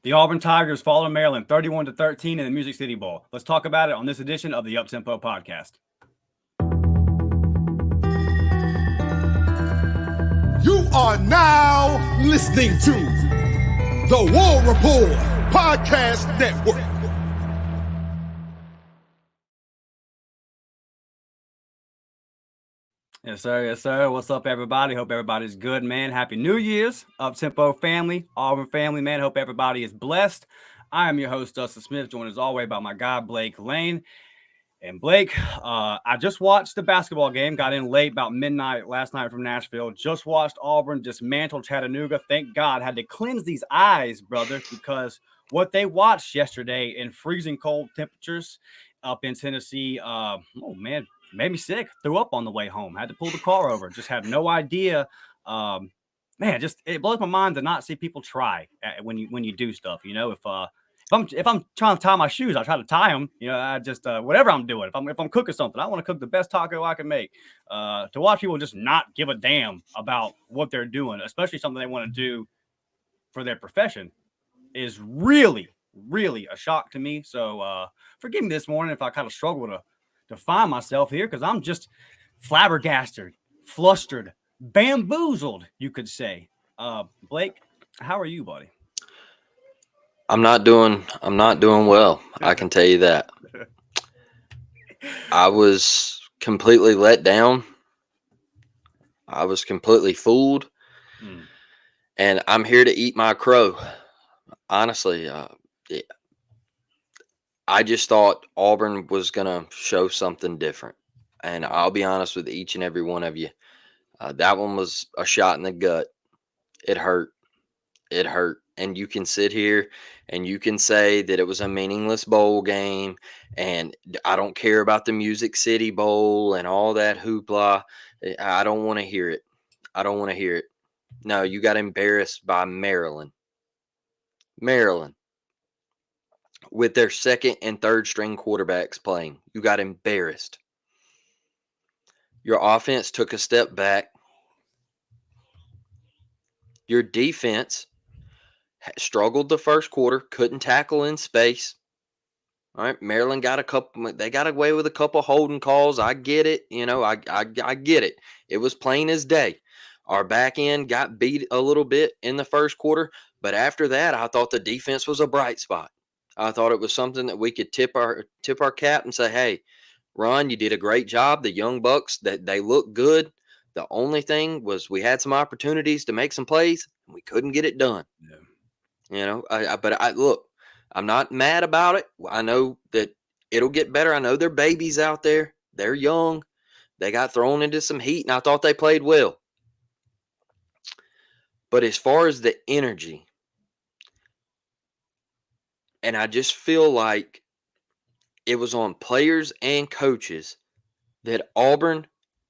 The Auburn Tigers fall to Maryland 31-13 in the Music City Bowl. Let's talk about it on this edition of the Uptempo Podcast. You are now listening to the War Report Podcast Network. Yes, sir. Yes, sir. What's up, everybody? Hope everybody's good, man. Happy New Year's, Uptempo family, Auburn family, man. Hope everybody is blessed. I am your host, Dustin Smith, joined as always by my guy, Blake Lane. And Blake, I just watched the basketball game, got in late, about midnight last night from Nashville. Just watched Auburn dismantle Chattanooga. Thank God. Had to cleanse these eyes, brother, because what they watched yesterday in freezing cold temperatures up in Tennessee, made me sick. Threw up on the way home. Had to pull the car over. Just had no idea. It blows my mind to not see people try when you do stuff. You know, if I'm trying to tie my shoes, I try to tie them. You know, I just whatever I'm doing. If I'm cooking something, I want to cook the best taco I can make. To watch people just not give a damn about what they're doing, especially something they want to do for their profession, is really, really a shock to me. So forgive me this morning if I kind of struggle to find myself here, because I'm just flabbergasted, flustered, bamboozled, you could say. Blake, how are you, buddy? I'm not doing well. I can tell you that. I was completely let down. I was completely fooled. And I'm here to eat my crow. Honestly, I just thought Auburn was going to show something different. And I'll be honest with each and every one of you. That one was a shot in the gut. It hurt. It hurt. And you can sit here and you can say that it was a meaningless bowl game and I don't care about the Music City Bowl and all that hoopla. I don't want to hear it. I don't want to hear it. No, you got embarrassed by Maryland. Maryland. With their second and third string quarterbacks playing. You got embarrassed. Your offense took a step back. Your defense struggled the first quarter, couldn't tackle in space. All right, Maryland got they got away with a couple holding calls. I get it. You know, I get it. It was plain as day. Our back end got beat a little bit in the first quarter, but after that, I thought the defense was a bright spot. I thought it was something that we could tip our cap and say, "Hey, Ron, you did a great job. The young bucks, that they look good. The only thing was we had some opportunities to make some plays, and we couldn't get it done." Yeah. You know, but look, I'm not mad about it. I know that it'll get better. I know they're babies out there. They're young. They got thrown into some heat, and I thought they played well. But as far as the energy, and I just feel like it was on players and coaches that Auburn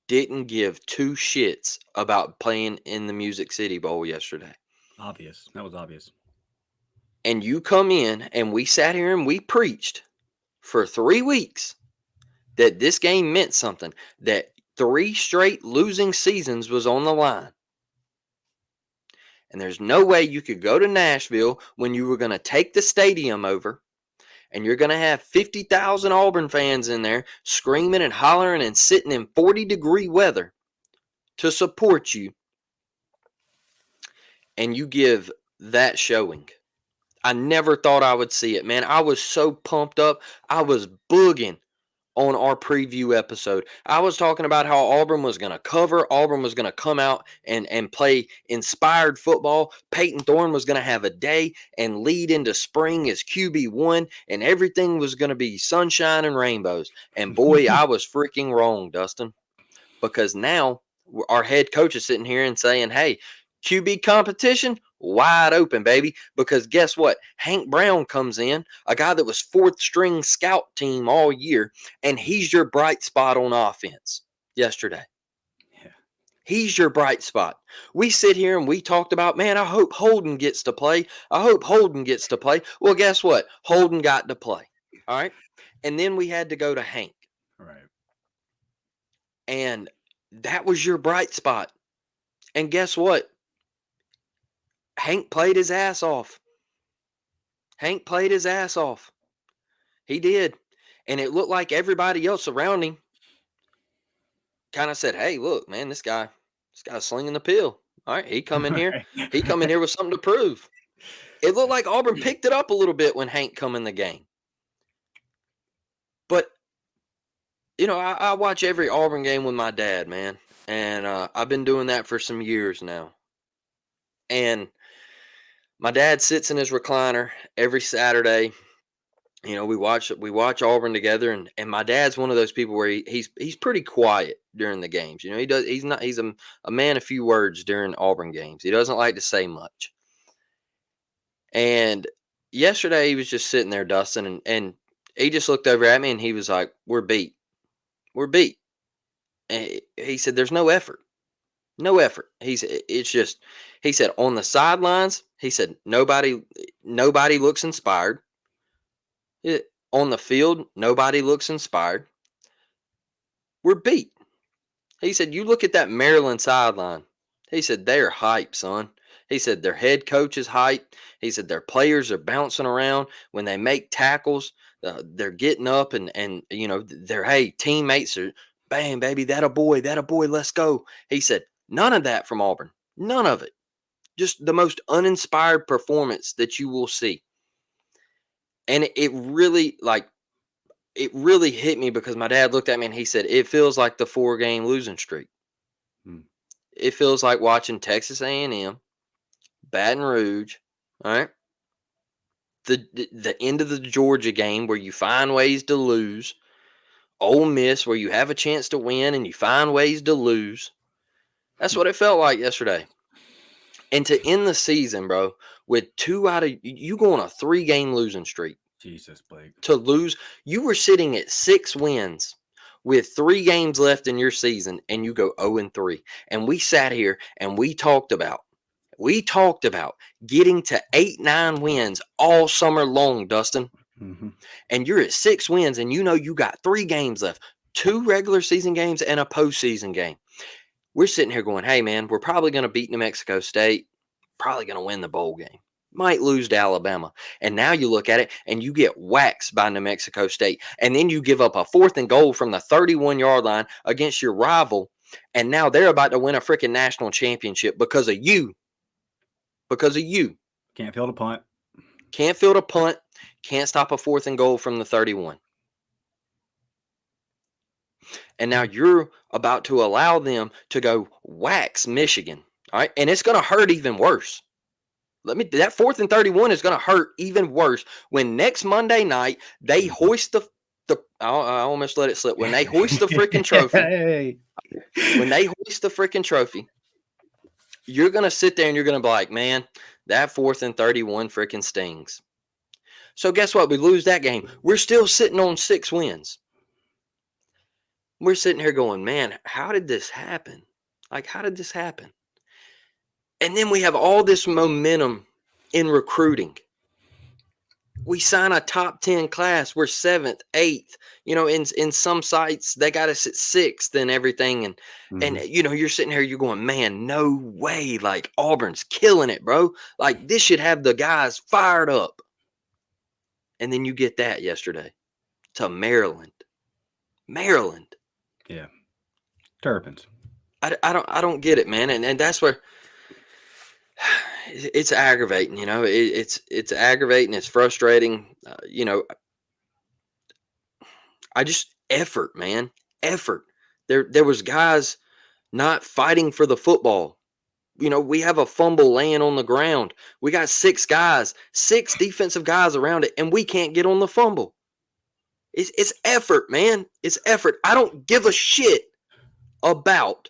didn't give two shits about playing in the Music City Bowl yesterday. Obvious. That was obvious. And you come in and we sat here and we preached for 3 weeks that this game meant something, that 3 straight losing seasons was on the line. And there's no way you could go to Nashville when you were going to take the stadium over and you're going to have 50,000 Auburn fans in there screaming and hollering and sitting in 40-degree weather to support you, and you give that showing. I never thought I would see it, man. I was so pumped up. I was booging on our preview episode. I was talking about how Auburn was going to cover. Auburn was going to come out and play inspired football. Peyton Thorne was going to have a day and lead into spring as QB1, and everything was going to be sunshine and rainbows. And boy, I was freaking wrong, Dustin, because now our head coach is sitting here and saying, hey, QB competition, wide open, baby. Because guess what? Hank Brown comes in, a guy that was 4th string scout team all year, and he's your bright spot on offense yesterday. Yeah. He's your bright spot. We sit here and we talked about, man, I hope Holden gets to play. I hope Holden gets to play. Well, guess what? Holden got to play. All right. And then we had to go to Hank. Right. And that was your bright spot. And guess what? Hank played his ass off. Hank played his ass off. He did. And it looked like everybody else around him kind of said, hey, look, man, this guy's slinging the pill. All right, he come in here. He come in here with something to prove. It looked like Auburn picked it up a little bit when Hank come in the game. But, I watch every Auburn game with my dad, man. And I've been doing that for some years now. And my dad sits in his recliner every Saturday. We watch Auburn together, and my dad's one of those people where he's pretty quiet during the games. He's a man of few words during Auburn games. He doesn't like to say much. And yesterday he was just sitting there, Dustin, and he just looked over at me and he was like, "We're beat. We're beat." And he said, "There's no effort. No effort." He said, on the sidelines, he said, nobody looks inspired. On the field, nobody looks inspired. We're beat. He said, you look at that Maryland sideline. He said, they're hype, son. He said, their head coach is hype. He said, their players are bouncing around. When they make tackles, they're getting up and their teammates are, bam, baby, that a boy, let's go. He said, none of that from Auburn. None of it. Just the most uninspired performance that you will see. And it really hit me because my dad looked at me and he said, it feels like the 4-game losing streak. It feels like watching Texas A&M, Baton Rouge, all right? The end of the Georgia game where you find ways to lose. Ole Miss where you have a chance to win and you find ways to lose. That's what it felt like yesterday. And to end the season, bro, with you go on a 3-game losing streak. Jesus, Blake. To lose, you were sitting at 6 wins with 3 games left in your season, and you go 0-3. And we sat here and we talked about getting to 8-9 wins all summer long, Dustin. Mm-hmm. And you're at 6 wins, and you got 3 games left, 2 regular season games and a postseason game. We're sitting here going, hey, man, we're probably going to beat New Mexico State, probably going to win the bowl game, might lose to Alabama. And now you look at it and you get waxed by New Mexico State. And then you give up a 4th and goal from the 31-yard line against your rival. And now they're about to win a freaking national championship because of you. Because of you. Can't field a punt. Can't field a punt. Can't stop a 4th and goal from the 31. And now you're about to allow them to go wax Michigan. All right. And it's going to hurt even worse. That 4th and 31 is going to hurt even worse when next Monday night they hoist I almost let it slip. When they hoist the freaking trophy. When they hoist the freaking trophy, you're going to sit there and you're going to be like, man, that 4th and 31 freaking stings. So guess what? We lose that game. We're still sitting on 6 wins. We're sitting here going, man, how did this happen? Like, how did this happen? And then we have all this momentum in recruiting. We sign a top 10 class. We're 7th, 8th. In some sites, they got us at 6th and everything. And you're sitting here, you're going, man, no way. Like, Auburn's killing it, bro. Like, this should have the guys fired up. And then you get that yesterday to Maryland. Yeah. Terrapins. I don't get it, man. And that's where it's aggravating, it's aggravating. It's frustrating. Effort, man. Effort. There was guys not fighting for the football. We have a fumble laying on the ground. We got 6 defensive guys around it, and we can't get on the fumble. It's effort, man. It's effort. I don't give a shit about.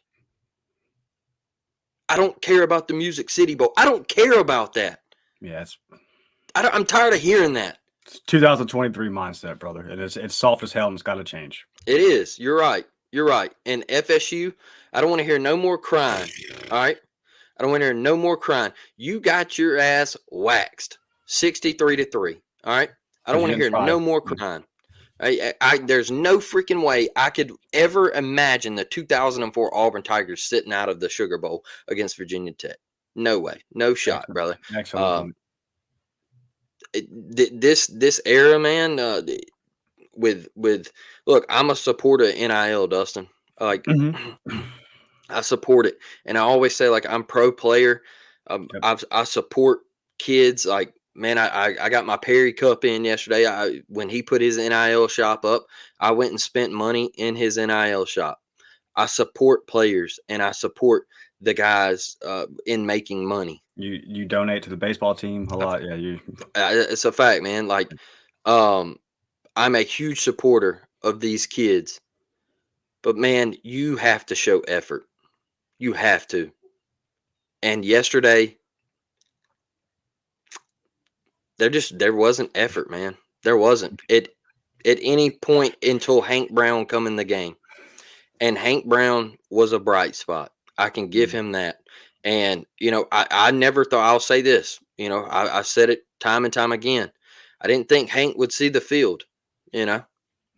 I don't care about the Music City Bowl. I don't care about that. Yeah, I'm tired of hearing that. It's 2023 mindset, brother. And it's soft as hell and it's got to change. It is. You're right. And FSU, I don't want to hear no more crying. All right? I don't want to hear no more crying. You got your ass waxed 63-3. All right? I don't want to hear no more crying. There's no freaking way I could ever imagine the 2004 Auburn Tigers sitting out of the Sugar Bowl against Virginia Tech. No way. No shot, brother. this era, man. With look, I'm a supporter of NIL, Dustin. Like Mm-hmm. I support it, and I always say like I'm pro player. Yep. I support kids. Like man, I got my Perry Cup in yesterday. When he put his NIL shop up, I went and spent money in his NIL shop. I support players, and I support the guys in making money. You donate to the baseball team a lot. Yeah, you. It's a fact, man. Like, um, I'm a huge supporter of these kids, but man, you have to show effort. You have to. And yesterday, there wasn't effort, man. There wasn't. It at any point until Hank Brown come in the game. And Hank Brown was a bright spot. I can give him that. And, I never thought, I'll say this, I said it time and time again. I didn't think Hank would see the field, you know.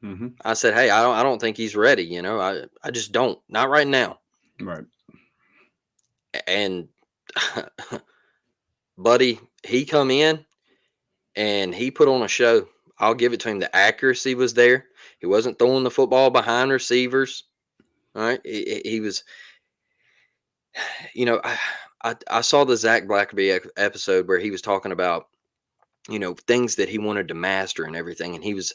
Mm-hmm. I said, hey, I don't think he's ready, I just don't. Not right now. Right. And buddy, he come in and he put on a show. I'll give it to him. The accuracy was there. He wasn't throwing the football behind receivers. All right. He was, I saw the Zach Blackerby episode where he was talking about, things that he wanted to master and everything. And he was,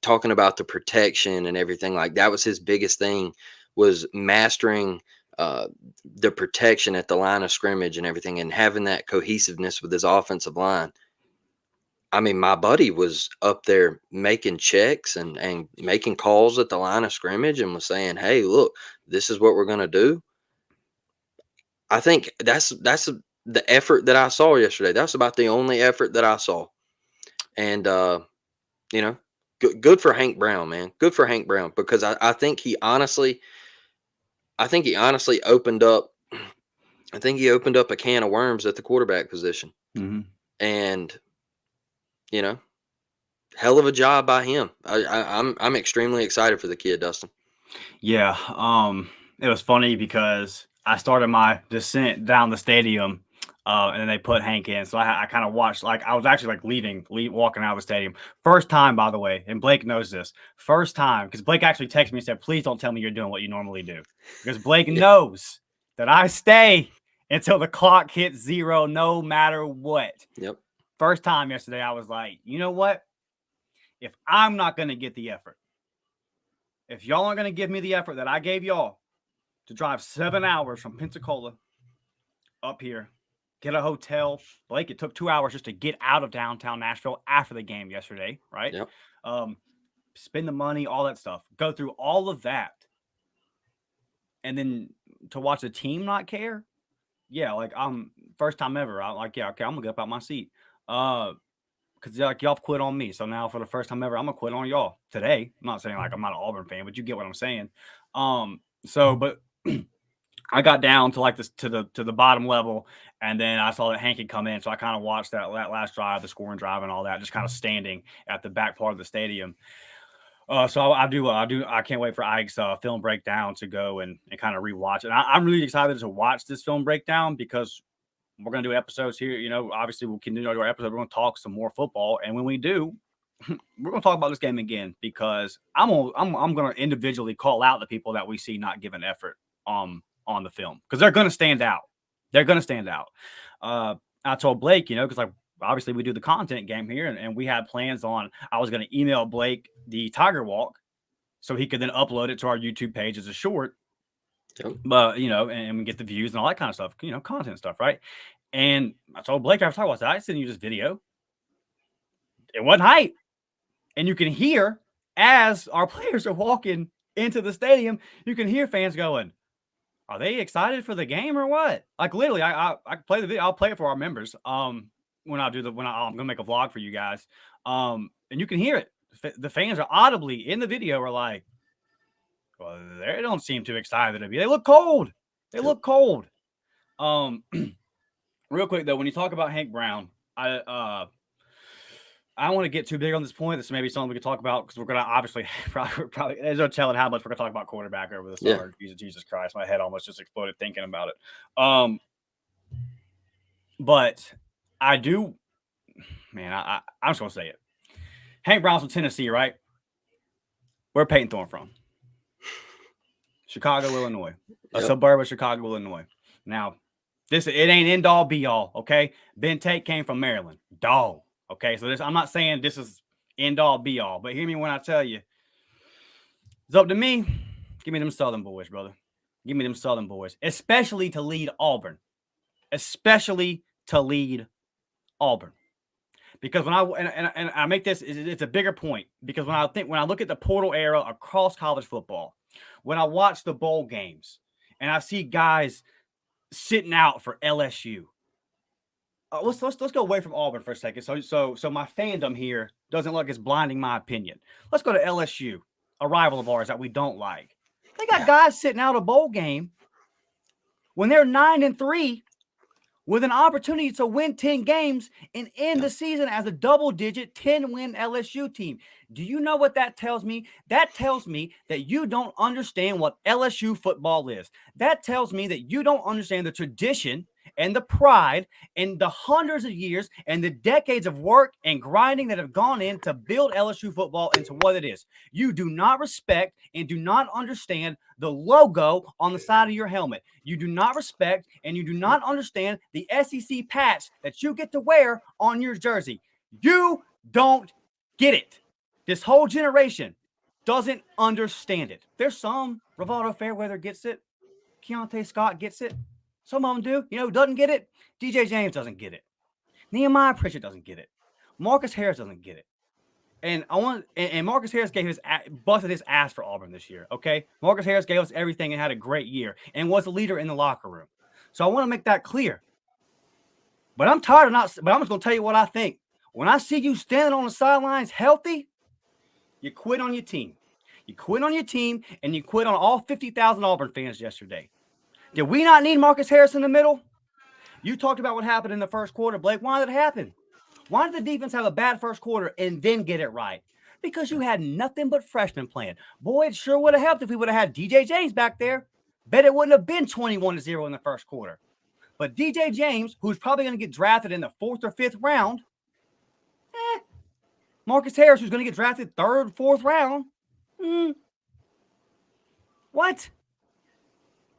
talking about the protection and everything. Like that was his biggest thing, was mastering the protection at the line of scrimmage and everything, and having that cohesiveness with his offensive line. I mean, my buddy was up there making checks and making calls at the line of scrimmage and was saying, hey, look, this is what we're going to do. I think that's the effort that I saw yesterday. That's about the only effort that I saw. And, good for Hank Brown, man. Good for Hank Brown, because I think he honestly opened up, a can of worms at the quarterback position. Mm-hmm. And, hell of a job by him. I'm extremely excited for the kid, Dustin. Yeah. It was funny because I started my descent down the stadium, and then they put Hank in. So I kind of watched, like I was actually like walking out of the stadium. First time, by the way, and Blake knows this. First time, because Blake actually texted me and said, please don't tell me you're doing what you normally do. Because Blake knows that I stay until the clock hits 0, no matter what. Yep. First time yesterday, I was like, you know what? If I'm not going to get the effort, if y'all aren't going to give me the effort that I gave y'all to drive 7 hours from Pensacola up here, get a hotel. Blake, it took 2 hours just to get out of downtown Nashville after the game yesterday, right? Yep. Spend the money, all that stuff. Go through all of that. And then to watch the team not care? Yeah, like first time ever. I'm like, yeah, okay, I'm going to get up out my seat. Because like y'all quit on me. So now for the first time ever, I'm going to quit on y'all today. I'm not saying like I'm not an Auburn fan, but you get what I'm saying. But I got down to like this to the bottom level, and then I saw that Hank had come in, so I kind of watched that last drive, the scoring drive, and all that, just kind of standing at the back part of the stadium. So I can't wait for Ike's film breakdown to go and kind of rewatch it. I'm really excited to watch this film breakdown because we're gonna do episodes here. Obviously we'll continue our episode. We're gonna talk some more football, and when we do, we're gonna talk about this game again because I'm gonna individually call out the people that we see not giving effort on the film because they're gonna stand out. They're gonna stand out. I told Blake, because like obviously we do the content game here, and we had plans on. I was gonna email Blake the Tiger Walk so he could then upload it to our YouTube page as a short. Yep. But and we get the views and all that kind of stuff, content stuff, right? And I told Blake after I said, I sent you this video. It wasn't hype. And you can hear as our players are walking into the stadium, you can hear fans going, are they excited for the game or what? Like literally, I play the video. I'll play it for our members. I'm gonna make a vlog for you guys. And you can hear it. The fans are audibly in the video are like, well, they don't seem too excited to be. They look cold. Look cold. Real quick though, when you talk about Hank Brown, I don't want to get too big on this point. This may be something we can talk about because we're gonna obviously probably there's no telling how much we're gonna talk about quarterback over the summer. Yeah. Jesus Christ, my head almost just exploded thinking about it. But I do. man, I'm just gonna say it. Hank Brown's from Tennessee, right? Where Peyton Thorne from? Chicago, Illinois. A suburb of Chicago, Illinois. Now, it ain't end all be all, okay? Ben Tate came from Maryland. Dog. Okay, so I'm not saying this is end all be all, but hear me when I tell you. It's up to me. Give me them Southern boys, brother. Give me them Southern boys, especially to lead Auburn. Especially to lead Auburn. Because when I make this, it's a bigger point. Because when I look at the portal era across college football, when I watch the bowl games and I see guys sitting out for LSU, let's go away from Auburn for a second. So my fandom here doesn't look as blinding my opinion. Let's go to LSU, a rival of ours that we don't like. They got guys sitting out a bowl game when they're 9-3 with an opportunity to win 10 games and end the season as a double-digit 10-win LSU team. Do you know what that tells me? That tells me that you don't understand what LSU football is. That tells me that you don't understand the tradition and the pride and the hundreds of years and the decades of work and grinding that have gone in to build LSU football into what it is. You do not respect and do not understand the logo on the side of your helmet. You do not respect and you do not understand the SEC patch that you get to wear on your jersey. You don't get it. This whole generation doesn't understand it. There's some. Rivaldo Fairweather gets it. Keontae Scott gets it. Some of them do. You know who doesn't get it? DJ James doesn't get it. Nehemiah Pritchett doesn't get it. Marcus Harris doesn't get it. And Marcus Harris busted his ass for Auburn this year. Okay, Marcus Harris gave us everything and had a great year and was a leader in the locker room. So I want to make that clear. But I'm tired of not. But I'm just gonna tell you what I think. When I see you standing on the sidelines healthy, you quit on your team. You quit on your team, and you quit on all 50,000 Auburn fans yesterday. Did we not need Marcus Harris in the middle? You talked about what happened in the first quarter, Blake. Why did it happen? Why did the defense have a bad first quarter and then get it right? Because you had nothing but freshmen playing. Boy, it sure would have helped if we would have had DJ James back there. Bet it wouldn't have been 21-0 in the first quarter. But DJ James, who's probably going to get drafted in the 4th or 5th round, Marcus Harris, who's going to get drafted 3rd, 4th round, what?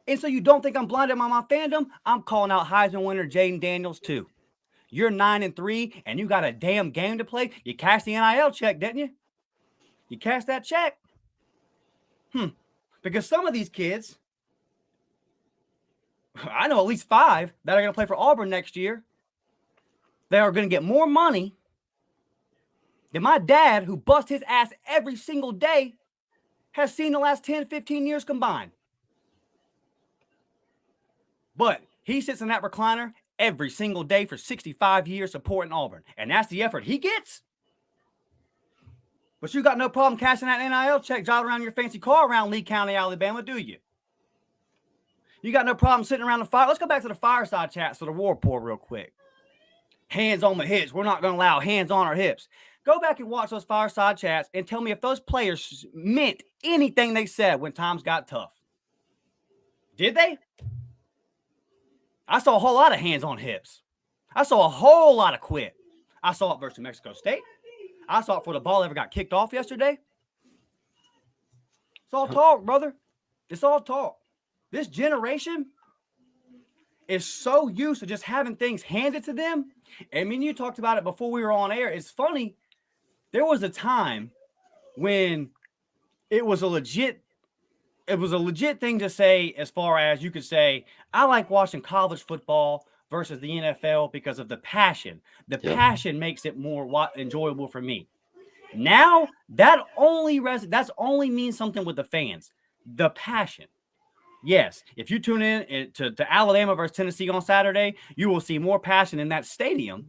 And so you don't think I'm blinded by my fandom? I'm calling out Heisman winner Jaden Daniels too. You're 9-3 and you got a damn game to play. You cashed the NIL check, didn't you? You cashed that check. Because some of these kids, I know at least 5 that are going to play for Auburn next year. They are going to get more money than my dad, who busts his ass every single day, has seen the last 10, 15 years combined. But he sits in that recliner every single day for 65 years supporting Auburn. And that's the effort he gets. But you got no problem cashing that NIL check, driving around your fancy car around Lee County, Alabama, do you? You got no problem sitting around the fire. Let's go back to the fireside chats for the war report real quick. Hands on the hips. We're not going to allow hands on our hips. Go back and watch those fireside chats and tell me if those players meant anything they said when times got tough. Did they? I saw a whole lot of hands on hips. I saw a whole lot of quit. I saw it versus New Mexico State. I saw it before the ball ever got kicked off yesterday. It's all talk, brother. It's all talk. This generation is so used to just having things handed to them. I mean, you talked about it before we were on air. It's funny. There was a time when it was a legit thing to say, as far as you could say, I like watching college football versus the NFL because of the passion. The passion makes it more enjoyable for me. Now, that only means something with the fans. The passion. Yes, if you tune in to Alabama versus Tennessee on Saturday, you will see more passion in that stadium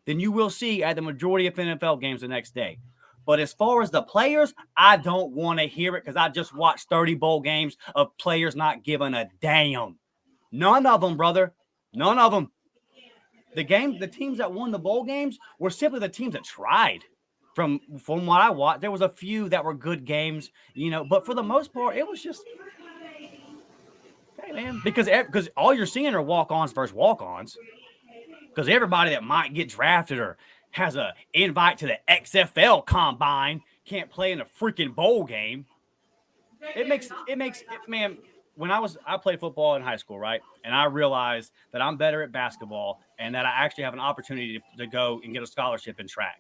than you will see at the majority of NFL games the next day. But as far as the players, I don't want to hear it because I just watched 30 bowl games of players not giving a damn. None of them, brother. None of them. The teams that won the bowl games were simply the teams that tried. From what I watched, there was a few that were good games, but for the most part, it was just, hey, man, because all you're seeing are walk-ons versus walk-ons. Because everybody that might get drafted or has a invite to the XFL combine, can't play in a freaking bowl game. It makes man. When I played football in high school, right? And I realized that I'm better at basketball and that I actually have an opportunity to go and get a scholarship in track.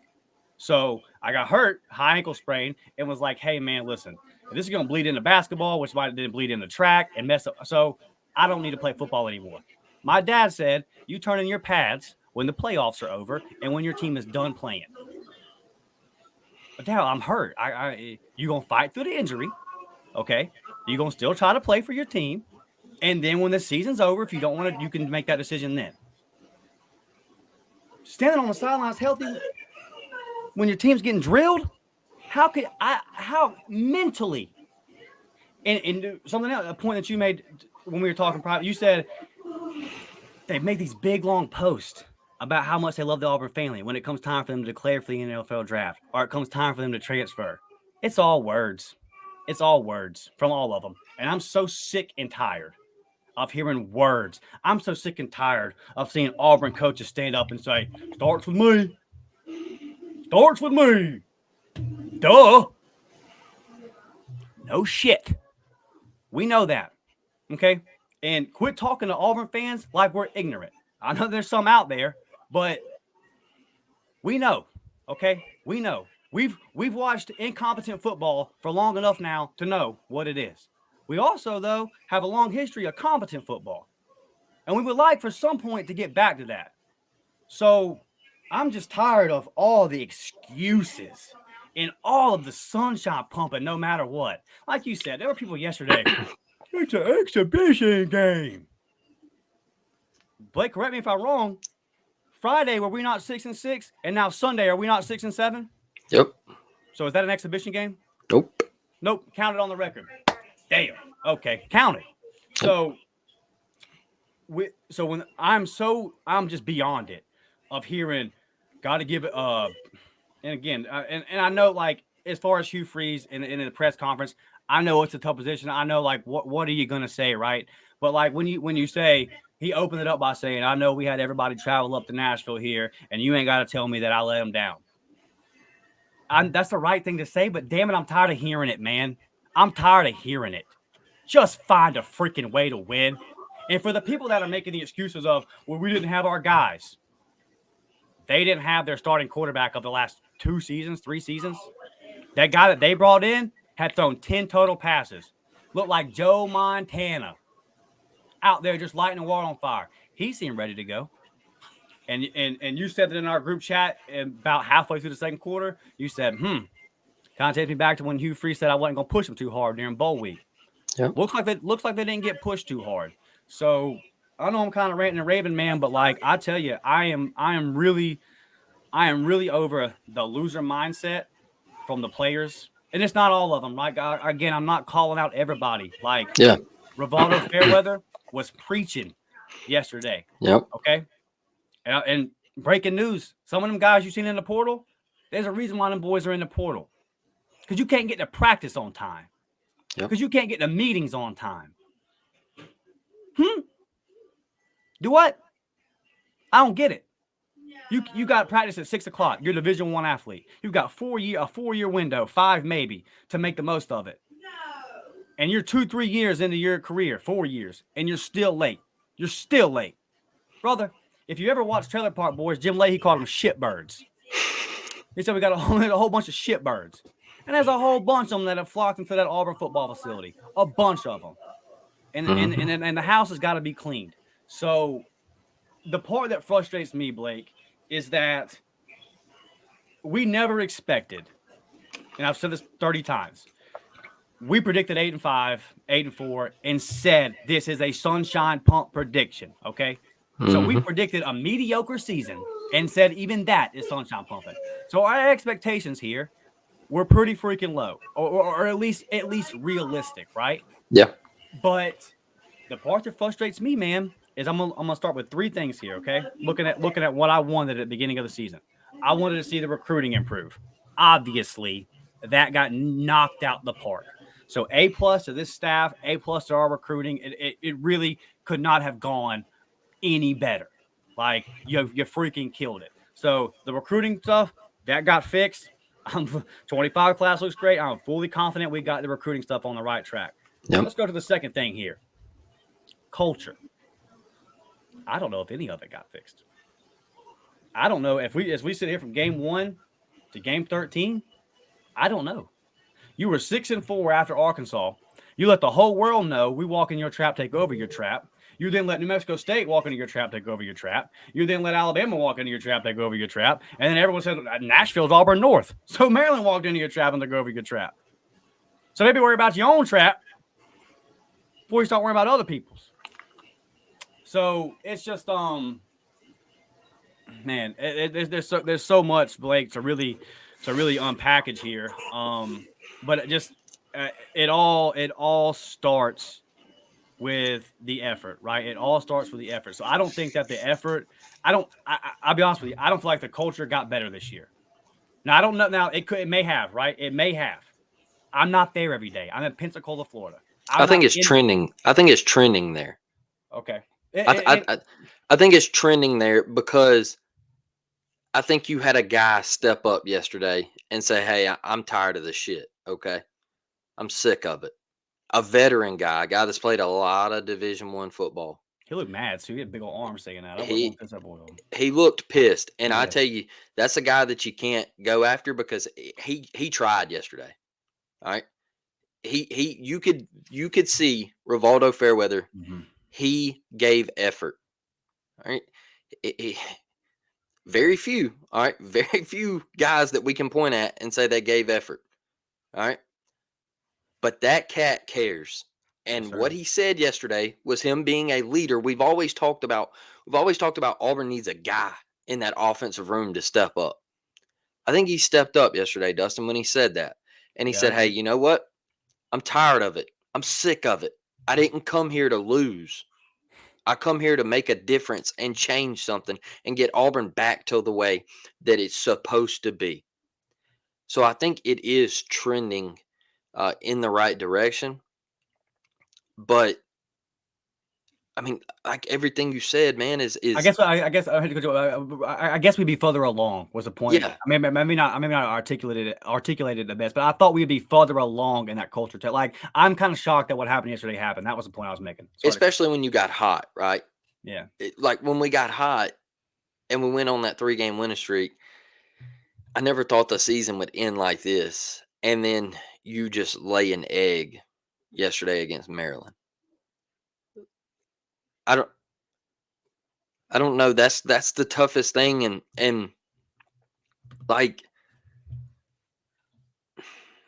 So I got hurt, high ankle sprain, and was like, hey, man, listen, if this is going to bleed into basketball, which might then bleed into track and mess up. So I don't need to play football anymore. My dad said, you turn in your pads when the playoffs are over and when your team is done playing. But Dad, I'm hurt. You going to fight through the injury, okay? You're going to still try to play for your team. And then when the season's over, if you don't want to, you can make that decision then. Standing on the sidelines healthy when your team's getting drilled, how mentally, and something else, a point that you made when we were talking private, you said they make these big, long posts about how much they love the Auburn family when it comes time for them to declare for the NFL draft or it comes time for them to transfer. It's all words. It's all words from all of them. And I'm so sick and tired of hearing words. I'm so sick and tired of seeing Auburn coaches stand up and say, starts with me. Starts with me. Duh. No shit. We know that. Okay? And quit talking to Auburn fans like we're ignorant. I know there's some out there, but we know. Okay? We know. We've watched incompetent football for long enough now to know what it is. We also, though, have a long history of competent football. And we would like for some point to get back to that. So I'm just tired of all the excuses and all of the sunshine pumping no matter what. Like you said, there were people yesterday. It's an exhibition game. Blake, correct me if I'm wrong. Friday, were we not 6-6? And now Sunday, are we not 6-7? Yep. So is that an exhibition game? Nope. Nope. Count it on the record. Damn. Okay. Count it. So when I'm just beyond it of hearing, got to give it. And again, and I know, like, as far as Hugh Freeze in the press conference, I know it's a tough position. I know, like, what are you gonna say, right? But like when you say, he opened it up by saying, I know we had everybody travel up to Nashville here, and you ain't got to tell me that I let them down. That's the right thing to say, but damn it, I'm tired of hearing it, man. I'm tired of hearing it. Just find a freaking way to win. And for the people that are making the excuses of, well, we didn't have our guys. They didn't have their starting quarterback of the last 3 seasons. That guy that they brought in had thrown 10 total passes. Looked like Joe Montana out there just lighting the world on fire. He seemed ready to go. And you said that in our group chat about halfway through the second quarter, you said, kind of takes me back to when Hugh Freeze said I wasn't going to push him too hard during bowl week. Yep. Looks like they didn't get pushed too hard. So I know I'm kind of ranting and raving, man, but like I tell you, I am really over the loser mindset from the players. And it's not all of them. Like, again, I'm not calling out everybody. Like, Rivaldo Fairweather was preaching yesterday. Yep. Okay. And breaking news, some of them guys you've seen in the portal, there's a reason why them boys are in the portal. Because you can't get to practice on time. Because you can't get to meetings on time. Do what? I don't get it. You got practice at 6 o'clock. You're a Division I athlete. You've got a 4-year window, 5 maybe, to make the most of it. No. And you're 2-3 years into your career, 4 years, and you're still late. You're still late. Brother, if you ever watched Trailer Park Boys, Jim Leahy called them shitbirds. He said we got a whole bunch of shitbirds. And there's a whole bunch of them that have flocked into that Auburn football facility. A bunch of them. And the house has got to be cleaned. So the part that frustrates me, Blake, is that we never expected, and I've said this 30 times, we predicted 8-5, 8-4, and said this is a sunshine pump prediction, okay? So we predicted a mediocre season and said even that is sunshine pumping. So our expectations here were pretty freaking low, or at least realistic, right? Yeah. But the part that frustrates me, man, is I'm gonna start with 3 things here, okay? Looking at what I wanted at the beginning of the season. I wanted to see the recruiting improve. Obviously, that got knocked out the park. So A+ to this staff, A+ to our recruiting. It really could not have gone any better. Like you freaking killed it. So the recruiting stuff that got fixed. 25 class looks great. I'm fully confident we got the recruiting stuff on the right track. Yep. Let's go to the second thing here. Culture. I don't know if any of it got fixed. I don't know if as we sit here from game 1 to game 13. I don't know. You were 6-4 after Arkansas. You let the whole world know we walk in your trap, take over your trap. You then let New Mexico State walk into your trap, take over your trap. You then let Alabama walk into your trap, take over your trap. And then everyone said Nashville's Auburn North. So Maryland walked into your trap and took over your trap. So maybe worry about your own trap before you start worrying about other people's. So it's just man, there's so much, Blake, to really unpackage here. But it all starts with the effort, right? It all starts with the effort. So I don't think that the effort. I'll be honest with you. I don't feel like the culture got better this year. Now I don't know. Now it may have, right? It may have. I'm not there every day. I'm in Pensacola, Florida. I think it's trending. I think it's trending there. Okay. I think it's trending there because I think you had a guy step up yesterday and say, "Hey, I'm tired of this shit. Okay, I'm sick of it." A veteran guy, a guy that's played a lot of Division I football. He looked mad, so he had big old arms saying that. He looked pissed, and Yeah. I tell you, that's a guy that you can't go after because he tried yesterday. All right, you could see Rivaldo Fairweather. Mm-hmm. He gave effort. All right, very few. All right, very few guys that we can point at and say they gave effort. All right. But that cat cares. And Yes, what he said yesterday was him being a leader. We've always talked about Auburn needs a guy in that offensive room to step up. I think he stepped up yesterday, Dustin, when he said that. And he said, "Hey, you know what? I'm tired of it. I'm sick of it. I didn't come here to lose. I come here to make a difference and change something and get Auburn back to the way that it's supposed to be." So I think it is trending in the right direction. But I mean, like everything you said, man, is I guess I guess we'd be further along was the point. Yeah. I mean, maybe not articulated it the best, but I thought we'd be further along in that culture. Like, I'm kind of shocked that what happened yesterday happened. That was the point I was making. Especially when you got hot, right? Yeah. Like when we got hot and we went on that 3-game winning streak, I never thought the season would end like this. And then you just lay an egg yesterday against Maryland. I don't know. That's the toughest thing, and like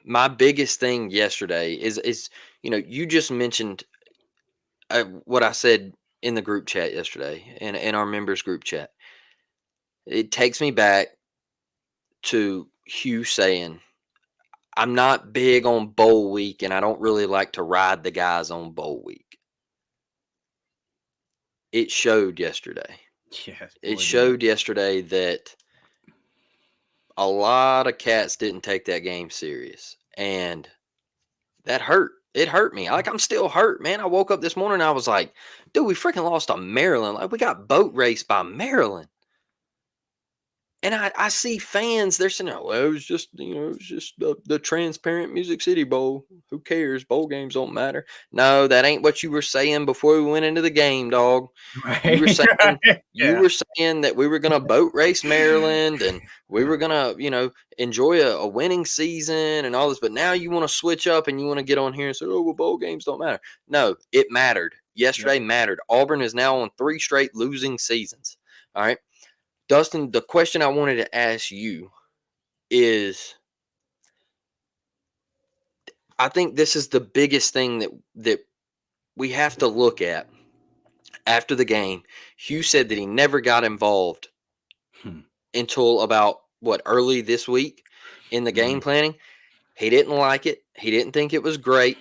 my biggest thing yesterday is you just mentioned what I said in the group chat yesterday, in our members group chat. It takes me back to Hugh saying, "I'm not big on bowl week, and I don't really like to ride the guys on bowl week." It showed yesterday. Yes. It showed yesterday that a lot of cats didn't take that game serious, and that hurt. It hurt me. Like, I'm still hurt, man. I woke up this morning and I was like, dude, we freaking lost to Maryland. Like, we got boat raced by Maryland. And I see fans, they're saying, "Oh, well, it was just the transparent Music City Bowl. Who cares? Bowl games don't matter." No, that ain't what you were saying before we went into the game, dog. Right. You were saying Yeah. you were saying that we were gonna boat race Maryland and we were gonna, enjoy a winning season and all this, but now you want to switch up and you want to get on here and say, "Oh, well, bowl games don't matter." No, it mattered. Yesterday mattered. Auburn is now on 3 straight losing seasons. All right. Dustin, the question I wanted to ask you is, I think this is the biggest thing that we have to look at after the game. Hugh said that he never got involved until about, early this week in the game planning. He didn't like it. He didn't think it was great,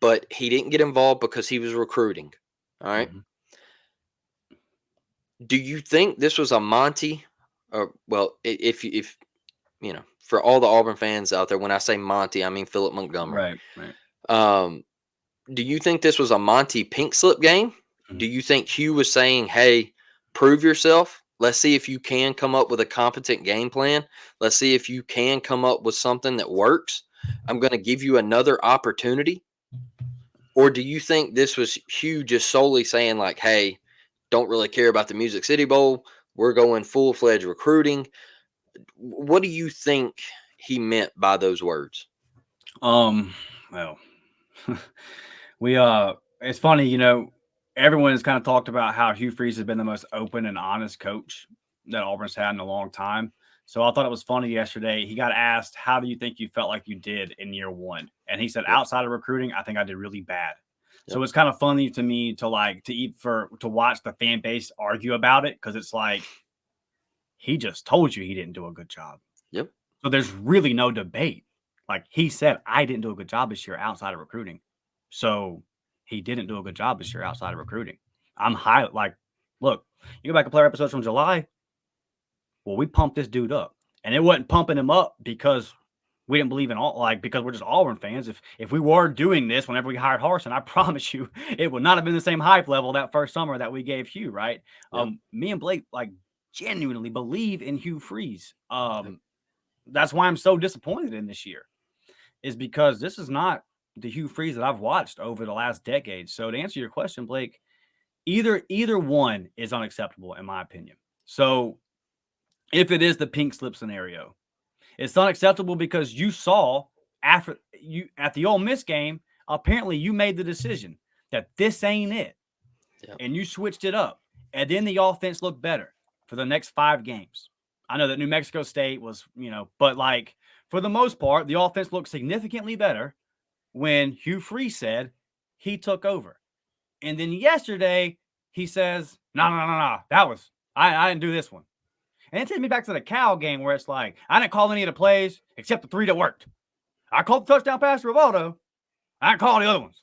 but he didn't get involved because he was recruiting. All right. Mhm. Do you think this was a Monty? Or, well, if for all the Auburn fans out there, when I say Monty, I mean Philip Montgomery. Right. Do you think this was a Monty pink slip game? Mhm. Do you think Hugh was saying, "Hey, prove yourself"? Let's see if you can come up with a competent game plan. Let's see if you can come up with something that works. I'm going to give you another opportunity. Or do you think this was Hugh just solely saying, like, hey, don't really care about the Music City Bowl? We're going full-fledged recruiting. What do you think he meant by those words? Well, it's funny, everyone has kind of talked about how Hugh Freeze has been the most open and honest coach that Auburn's had in a long time. So I thought it was funny yesterday. He got asked, how do you think you felt like you did in year one? And he said, outside of recruiting, I think I did really bad. Yep. So it's kind of funny to me to watch the fan base argue about it, because it's like, he just told you he didn't do a good job. Yep. So there's really no debate. Like, he said, I didn't do a good job this year outside of recruiting. So he didn't do a good job this year outside of recruiting. Look, you go back and play our episodes from July. Well, we pumped this dude up, and it wasn't pumping him up because we didn't believe in because we're just Auburn fans. If we were doing this whenever we hired Harsin, I promise you, it would not have been the same hype level that first summer that we gave Hugh, right? Yep. Me and Blake genuinely believe in Hugh Freeze. That's why I'm so disappointed in this year, is because this is not the Hugh Freeze that I've watched over the last decade. So to answer your question, Blake, either one is unacceptable in my opinion. So if it is the pink slip scenario, it's unacceptable because you saw at the Ole Miss game, apparently you made the decision that this ain't it. Yep. And you switched it up. And then the offense looked better for the next 5 games. I know that New Mexico State was, but for the most part, the offense looked significantly better when Hugh Freeze said he took over. And then yesterday he says, no, I didn't do this one. And it takes me back to the Cal game where it's like, I didn't call any of the plays except the 3 that worked. I called the touchdown pass to Rivaldo. I didn't call the other ones.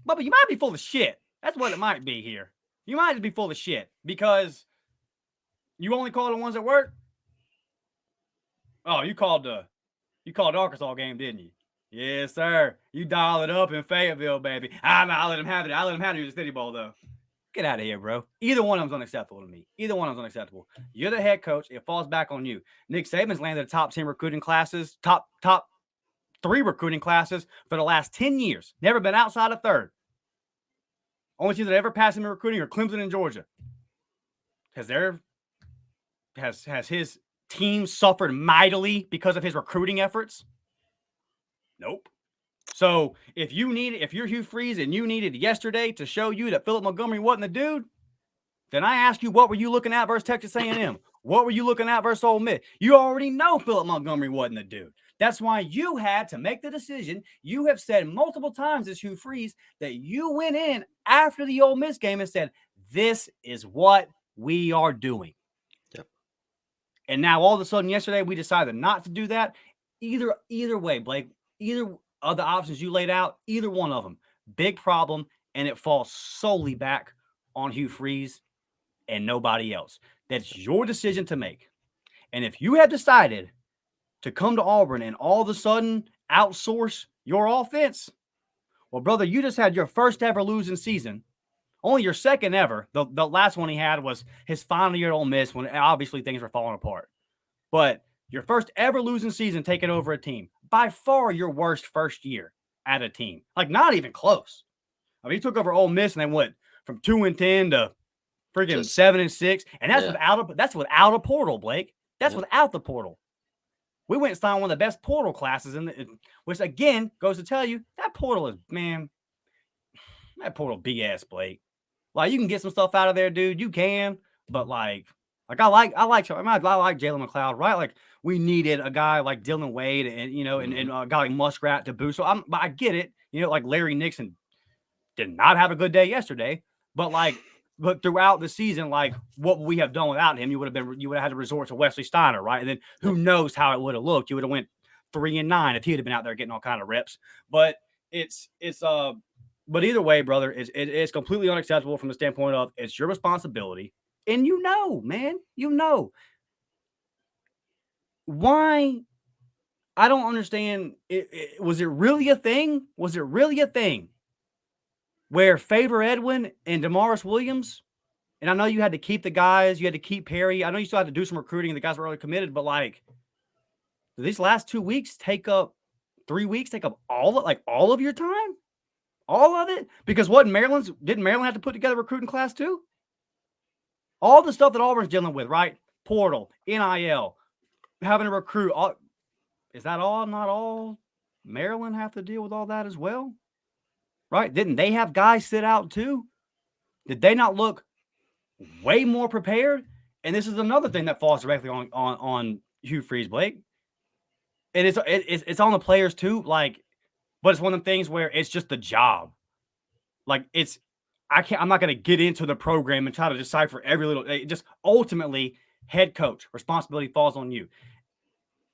But you might be full of shit. That's what it might be here. You might just be full of shit because you only called the ones that work. Oh, you called the Arkansas game, didn't you? Yes, sir. You dial it up in Fayetteville, baby. I let him have it. I let him have it in the City Bowl, though. Get out of here, bro. Either one of them's unacceptable to me. Either one of them's unacceptable. You're the head coach. It falls back on you. Nick Saban's landed the top 10 recruiting classes, top 3 recruiting classes for the last 10 years. Never been outside of 3rd. Only team that ever passed him in recruiting are Clemson and Georgia. Has his team suffered mightily because of his recruiting efforts? Nope. So if you're Hugh Freeze and you needed yesterday to show you that Philip Montgomery wasn't the dude, then I ask you, what were you looking at versus Texas A&M? What were you looking at versus Ole Miss? You already know Philip Montgomery wasn't the dude. That's why you had to make the decision. You have said multiple times as Hugh Freeze that you went in after the Ole Miss game and said, this is what we are doing. Yep. And now all of a sudden yesterday we decided not to do that. Either way, Blake, either of the options you laid out, either one of them, big problem, and it falls solely back on Hugh Freeze and nobody else. That's your decision to make. And if you have decided to come to Auburn and all of a sudden outsource your offense, well, brother, you just had your first ever losing season. Only your second ever. The last one he had was his final year at Ole Miss when obviously things were falling apart. But your first ever losing season taking over a team. By far your worst first year at a team. Not even close. I mean, he took over Ole Miss and they went from 2-10 to freaking 7-6. And that's without a portal, Blake. That's without the portal. We went and signed one of the best portal classes, which again goes to tell you that portal is, man, that portal BS, Blake. You can get some stuff out of there, dude. You can, but I like Jalen McLeod, right? We needed a guy like Dylan Wade and a guy like Muskrat to boost. So I get it. Larry Nixon did not have a good day yesterday, but throughout the season, what we have done without him, you would have had to resort to Wesley Steiner, right? And then who knows how it would have looked? You would have went 3-9 if he had been out there getting all kind of reps. But but either way, brother, it's completely unacceptable from the standpoint of it's your responsibility, and man, why. I don't understand. Was it really a thing? Was it really a thing where Favor Edwin and Damaris Williams And I know you had to keep the guys. You had to keep Perry. I know you still had to do some recruiting, and the guys were already committed. But, like, these last 2 weeks take up 3 weeks, take up all of your time? All of it? Because didn't Maryland have to put together a recruiting class too? All the stuff that Auburn's dealing with, right? Portal, NIL, having to recruit. Is that all? Not all? Maryland have to deal with all that as well? Right? Didn't they have guys sit out too? Did they not look way more prepared? And this is another thing that falls directly on Hugh Freeze, Blake. And it's on the players too. Like, but it's one of the things where it's just the job. Like, I'm not going to get into the program and try to decipher every little. Just ultimately, head coach responsibility falls on you.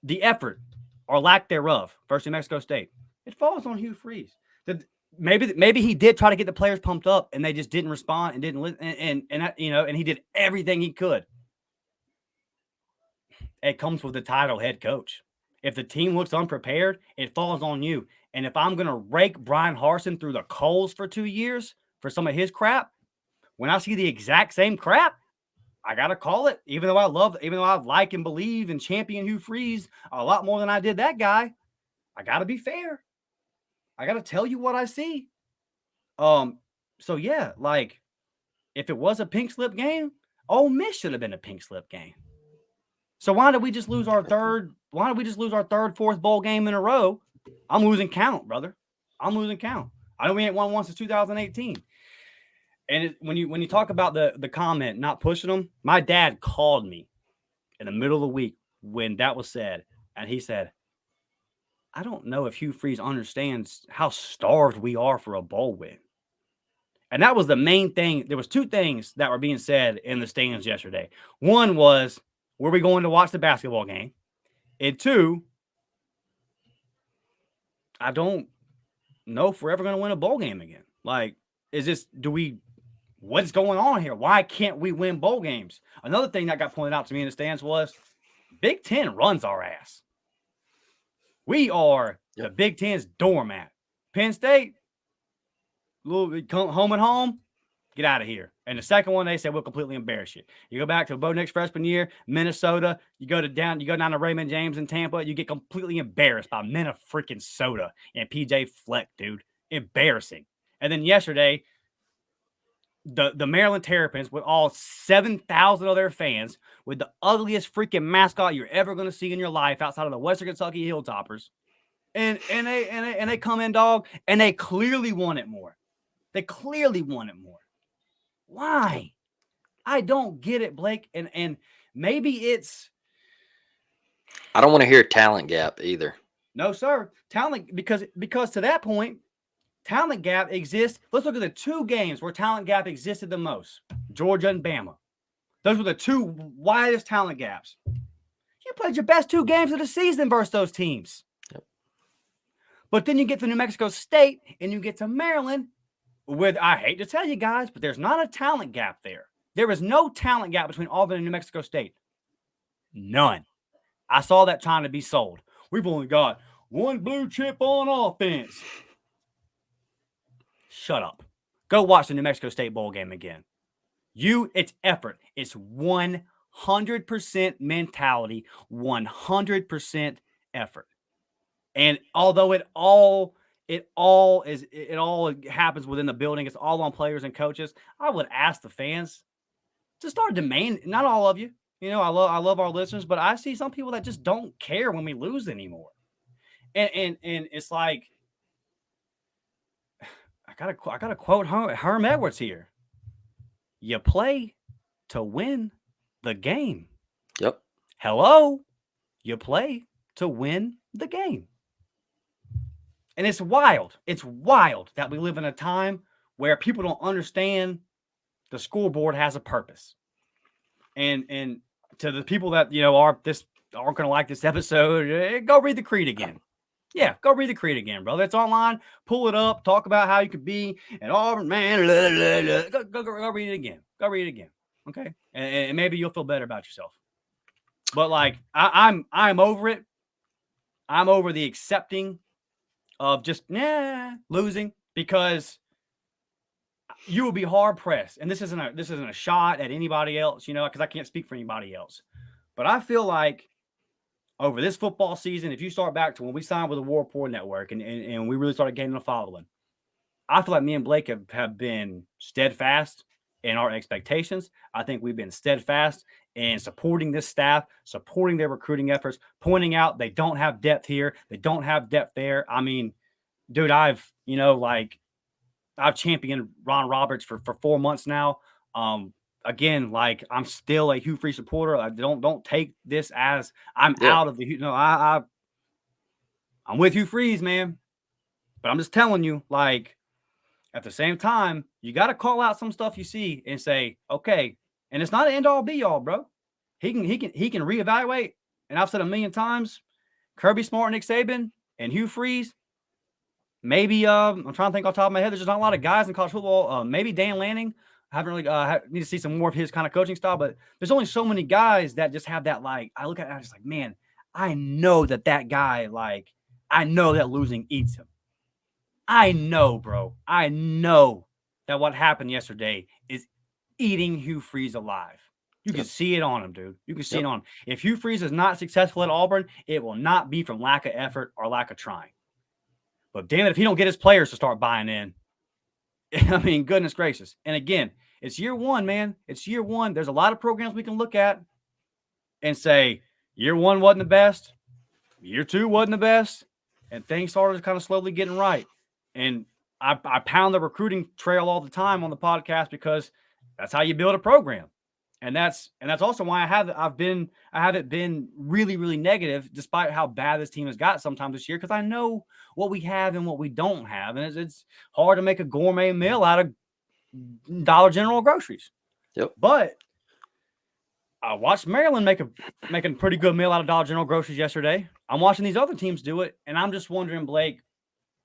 The effort or lack thereof, versus New Mexico State, it falls on Hugh Freeze. Maybe he did try to get the players pumped up, and they just didn't respond and didn't listen. And he did everything he could. It comes with the title head coach. If the team looks unprepared, it falls on you. And if I'm going to rake Brian Harsin through the coals for 2 years for some of his crap, when I see the exact same crap, I got to call it. Even though I like and believe and champion Hugh Freeze a lot more than I did that guy, I got to be fair. I got to tell you what I see. So yeah, like, if it was a pink slip game, Ole Miss should have been a pink slip game. So why did we just lose our third, fourth bowl game in a row? I'm losing count, brother. I'm losing count. I know we ain't won once since 2018. And when you talk about the comment, not pushing them, my dad called me in the middle of the week when that was said. And he said, I don't know if Hugh Freeze understands how starved we are for a bowl win. And that was the main thing. There was two things that were being said in the stands yesterday. One was, were we going to watch the basketball game? And two, I don't know if we're ever going to win a bowl game again. Like, what's going on here? Why can't we win bowl games? Another thing that got pointed out to me in the stands was Big Ten runs our ass. We are the Big Ten's doormat. Penn State, home and home, get out of here. And the second one, they said, we'll completely embarrass you. You go back to Bo Nix freshman year, Minnesota, you go down to Raymond James in Tampa, you get completely embarrassed by Minnesota and PJ Fleck, dude. Embarrassing. And then yesterday, the Maryland Terrapins with all 7,000 of their fans with the ugliest freaking mascot you're ever going to see in your life outside of the Western Kentucky Hilltoppers. And they come in, dog, and they clearly want it more. They clearly want it more. Why? I don't get it, Blake. And maybe it's, I don't want to hear talent gap either. No, sir. Talent, because to that point, talent gap exists. Let's look at the two games where talent gap existed the most. Georgia and Bama. Those were the two widest talent gaps. You played your best 2 games of the season versus those teams. Yep. But then you get to New Mexico State and you get to Maryland with, I hate to tell you guys, but there's not a talent gap there. There is no talent gap between Auburn and New Mexico State. None. I saw that trying to be sold. We've only got one blue chip on offense. Shut up. Go watch the New Mexico State bowl game again. It's effort. It's 100% mentality, 100% effort. And although it all happens within the building, it's all on players and coaches, I would ask the fans to start demanding, not all of you. You know, I love our listeners, but I see some people that just don't care when we lose anymore. And it's like, I gotta quote Herm Edwards here. You play to win the game. Yep. Hello? You play to win the game. And it's wild. It's wild that we live in a time where people don't understand the scoreboard has a purpose. And to the people that, you know, aren't going to like this episode, go read the creed again. Yeah, go read the creed again, brother. It's online. Pull it up. Talk about how you could be an Auburn man. Go read it again. Go read it again. Okay, and maybe you'll feel better about yourself. But like, I'm over it. I'm over the accepting of just losing, because you will be hard pressed. And this isn't a shot at anybody else, because I can't speak for anybody else. But I feel like over this football season, if you start back to when we signed with the War Report Network and we really started gaining a following, I feel like me and Blake have been steadfast in our expectations. I think we've been steadfast in supporting this staff, supporting their recruiting efforts, pointing out they don't have depth here, they don't have depth there. I mean, dude, I've championed Ron Roberts for 4 months now. Again, like I'm still a Hugh Freeze supporter. I don't take this as I'm out of the I'm with Hugh Freeze, man. But I'm just telling you, like, at the same time, you got to call out some stuff you see and say, okay, and it's not an end all be all, bro. He can reevaluate. And I've said a million times, Kirby Smart, Nick Saban, and Hugh Freeze. Maybe I'm trying to think off the top of my head. There's just not a lot of guys in college football. Maybe Dan Lanning. I haven't really need to see some more of his kind of coaching style, but there's only so many guys that just have that. Like I look at it, I'm just like, man, I know that guy. Like I know that losing eats him. I know, bro. I know that what happened yesterday is eating Hugh Freeze alive. You can see it on him, dude. You can see it on him. If Hugh Freeze is not successful at Auburn, it will not be from lack of effort or lack of trying. But damn it, if he don't get his players to start buying in, I mean, goodness gracious. And again, it's year one, man. It's year one. There's a lot of programs we can look at and say, year one wasn't the best. Year two wasn't the best. And things started kind of slowly getting right. And I pound the recruiting trail all the time on the podcast because that's how you build a program. And that's also why I haven't been really, really negative, despite how bad this team has got sometimes this year, because I know what we have and what we don't have. And it's hard to make a gourmet meal out of Dollar General groceries. Yep. But I watched Maryland making a pretty good meal out of Dollar General groceries yesterday. I'm watching these other teams do it, and I'm just wondering, Blake,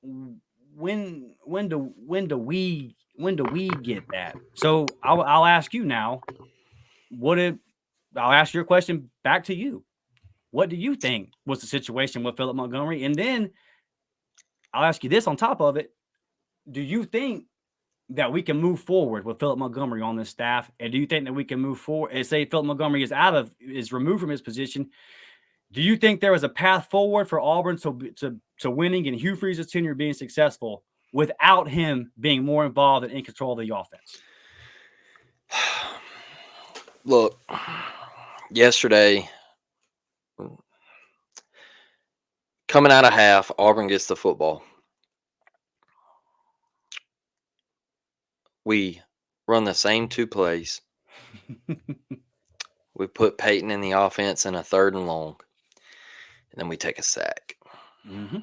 when do we get that? So I'll ask you now. I'll ask your question back to you. What do you think was the situation with Philip Montgomery? And then I'll ask you this on top of it. Do you think that we can move forward with Philip Montgomery on this staff? And do you think that we can move forward and say Philip Montgomery is removed from his position? Do you think there is a path forward for Auburn to winning and Hugh Freeze's tenure being successful without him being more involved and in control of the offense? Look, yesterday, coming out of half, Auburn gets the football. We run the same two plays. We put Peyton in the offense in a 3rd and long. And then we take a sack. Mm-hmm.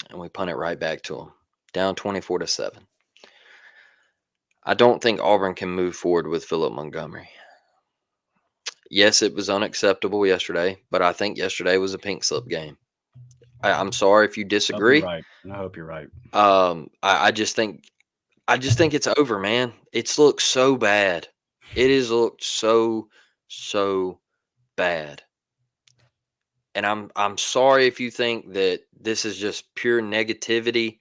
And we punt it right back to him. Down 24-7. I don't think Auburn can move forward with Philip Montgomery. Yes, it was unacceptable yesterday, but I think yesterday was a pink slip game. I'm sorry if you disagree. I hope you're right. I just think it's over, man. It's looked so bad. It has looked so bad. And I'm sorry if you think that this is just pure negativity.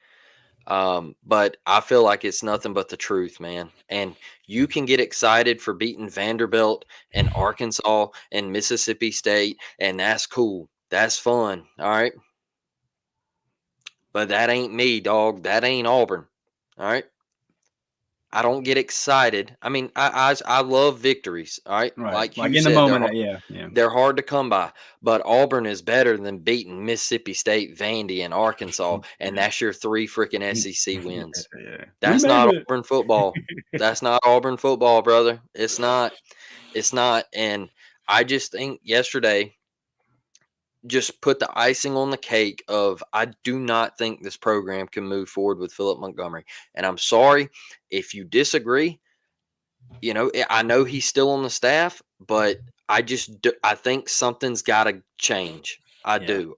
But I feel like it's nothing but the truth, man. And you can get excited for beating Vanderbilt and Arkansas and Mississippi State, and that's cool. That's fun. All right. But that ain't me, dog. That ain't Auburn. All right. I don't get excited. I mean, I love victories. All right. Right. Like in said, the moment. Yeah. They're hard to come by, but Auburn is better than beating Mississippi State, Vandy, and Arkansas, and that's your 3 freaking SEC wins. Yeah. That's not Auburn football. That's not Auburn football, brother. It's not. And I just think yesterday just put the icing on the cake of I do not think this program can move forward with Philip Montgomery. And I'm sorry if you disagree. You know, I know he's still on the staff, but I think something's got to change. I do.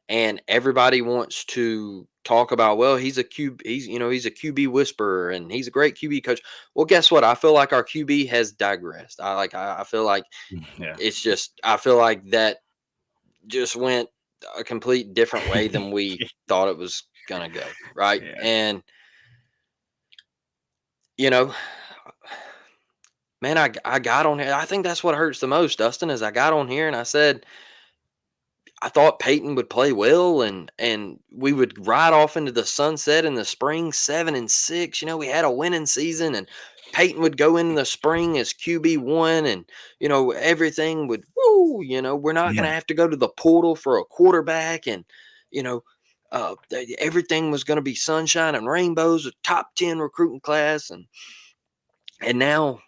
And everybody wants to talk about, well, he's a QB whisperer and he's a great QB coach. Well, guess what? I feel like our QB has digressed. I feel like it's just, I feel like that just went a complete different way than we thought it was going to go. Right. Yeah. And you know, man, I got on here. I think that's what hurts the most, Dustin, is I got on here and I said I thought Peyton would play well and we would ride off into the sunset in the spring 7-6. We had a winning season and Peyton would go in the spring as QB1 and everything would we're not Yeah. gonna have to go to the portal for a quarterback and you know everything was gonna be sunshine and rainbows, a top 10 recruiting class and now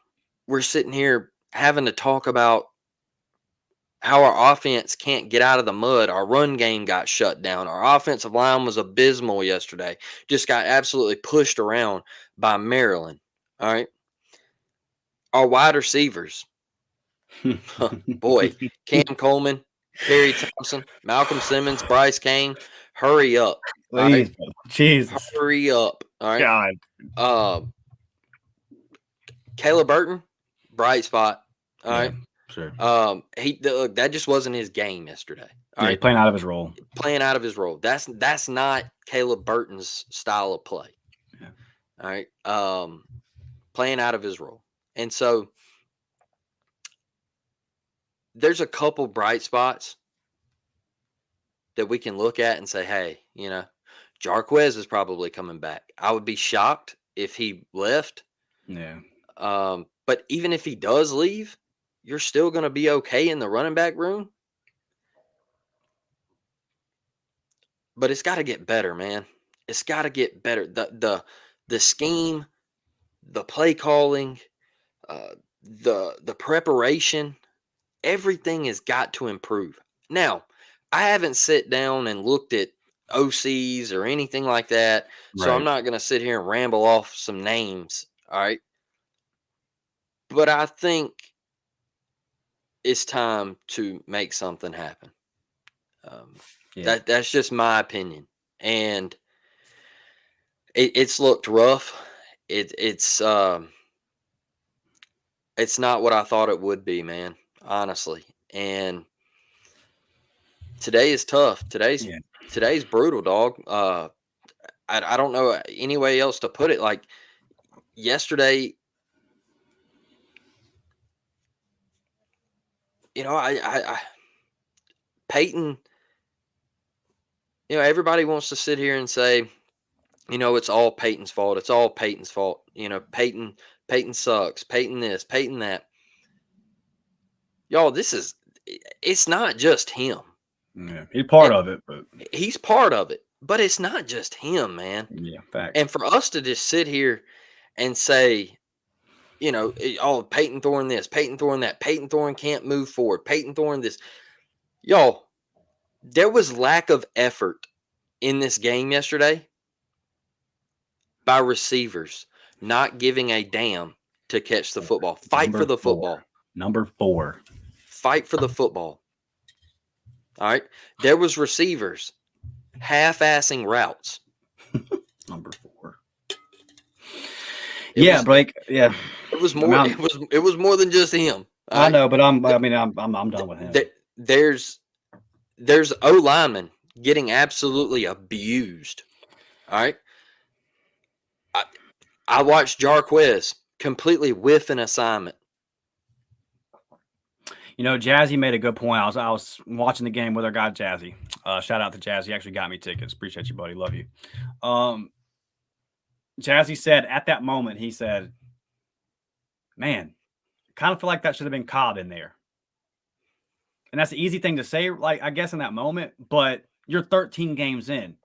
we're sitting here having to talk about how our offense can't get out of the mud. Our run game got shut down. Our offensive line was abysmal yesterday. Just got absolutely pushed around by Maryland. All right. Our wide receivers. Boy, Cam Coleman, Kerry Thompson, Malcolm Simmons, Bryce Kane. Hurry up. All right. Please, Jesus. Hurry up. All right. God. Caleb Burton, bright spot. All right. Sure. That just wasn't his game yesterday. All right, playing out of his role. Playing out of his role. That's not Caleb Burton's style of play. Yeah. All right. Playing out of his role. And so there's a couple bright spots that we can look at and say, hey, Jarquez is probably coming back. I would be shocked if he left. Yeah. But even if he does leave, you're still going to be okay in the running back room. But it's got to get better, man. It's got to get better. The scheme, the play calling, the preparation, everything has got to improve. Now, I haven't sat down and looked at OCs or anything like that, so I'm not going to sit here and ramble off some names, all right? But I think it's time to make something happen. That's just my opinion, and it's looked rough. It's not what I thought it would be, man. Honestly, and today is tough. Today's brutal, dog. I don't know any way else to put it. Like yesterday, Peyton. Everybody wants to sit here and say, it's all Peyton's fault. It's all Peyton's fault. Peyton sucks. Peyton this, Peyton that. Y'all, it's not just him. Yeah, he's part of it, but he's part of it. But it's not just him, man. Yeah, facts. And for us to just sit here and say, Peyton Thorne this, Peyton Thorne that, Peyton Thorne can't move forward, Peyton Thorne this. Y'all, there was lack of effort in this game yesterday by receivers not giving a damn to catch the football. Fight for the football. Number 4. Fight for the football. All right. There was receivers half-assing routes. Number 4. Blake. Yeah. It was more. It was more than just him. I know, but I'm done with him. There's O linemen getting absolutely abused. All right. I watched Jarquez completely whiff an assignment. Jazzy made a good point. I was watching the game with our guy Jazzy. Shout out to Jazzy. He actually got me tickets. Appreciate you, buddy. Love you. Jazzy said at that moment, he said, man, I kind of feel like that should have been Cobb in there. And that's the easy thing to say, like, I guess in that moment, but you're 13 games in.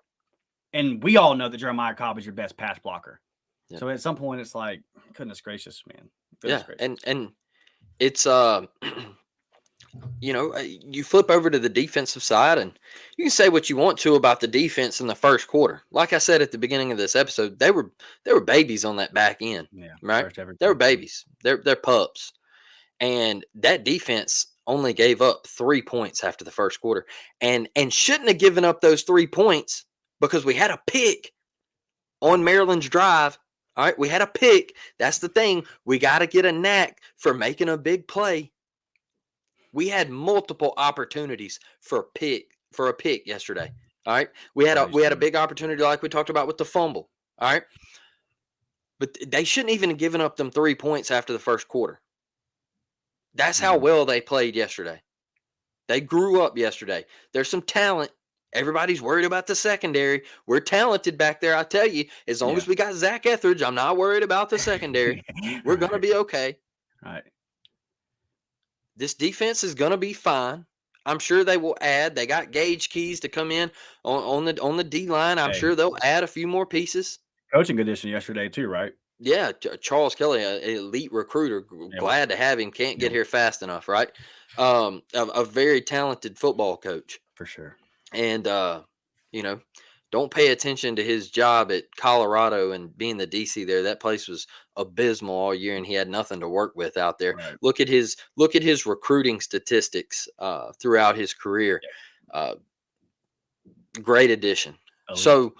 And we all know that Jeremiah Cobb is your best pass blocker. Yeah. So at some point it's like, goodness gracious, man. Goodness gracious. And it's you flip over to the defensive side and you can say what you want to about the defense in the first quarter. Like I said at the beginning of this episode, they were babies on that back end. Yeah, right? They were babies. They're pups. And that defense only gave up 3 points after the first quarter and shouldn't have given up those 3 points because we had a pick on Maryland's drive. All right, we had a pick. That's the thing. We got to get a knack for making a big play. We had multiple opportunities for a pick yesterday. All right, we had a big opportunity like we talked about with the fumble. All right, But they shouldn't even have given up them 3 points after the first quarter. That's how well they played yesterday. They grew up yesterday. There's some talent. Everybody's worried about the secondary. We're talented back there, I tell you. As long as we got Zach Etheridge, I'm not worried about the secondary. We're going to be okay. Right. This defense is going to be fine. I'm sure they will add. They got Gage Keys to come in on the D line. I'm sure they'll add a few more pieces. Coaching condition yesterday too, right? Yeah, Charles Kelly, an elite recruiter. Glad to have him. Can't get here fast enough, right? A very talented football coach. For sure. And, don't pay attention to his job at Colorado and being the DC there. That place was abysmal all year, and he had nothing to work with out there. Right. Look at his recruiting statistics throughout his career. Great addition. So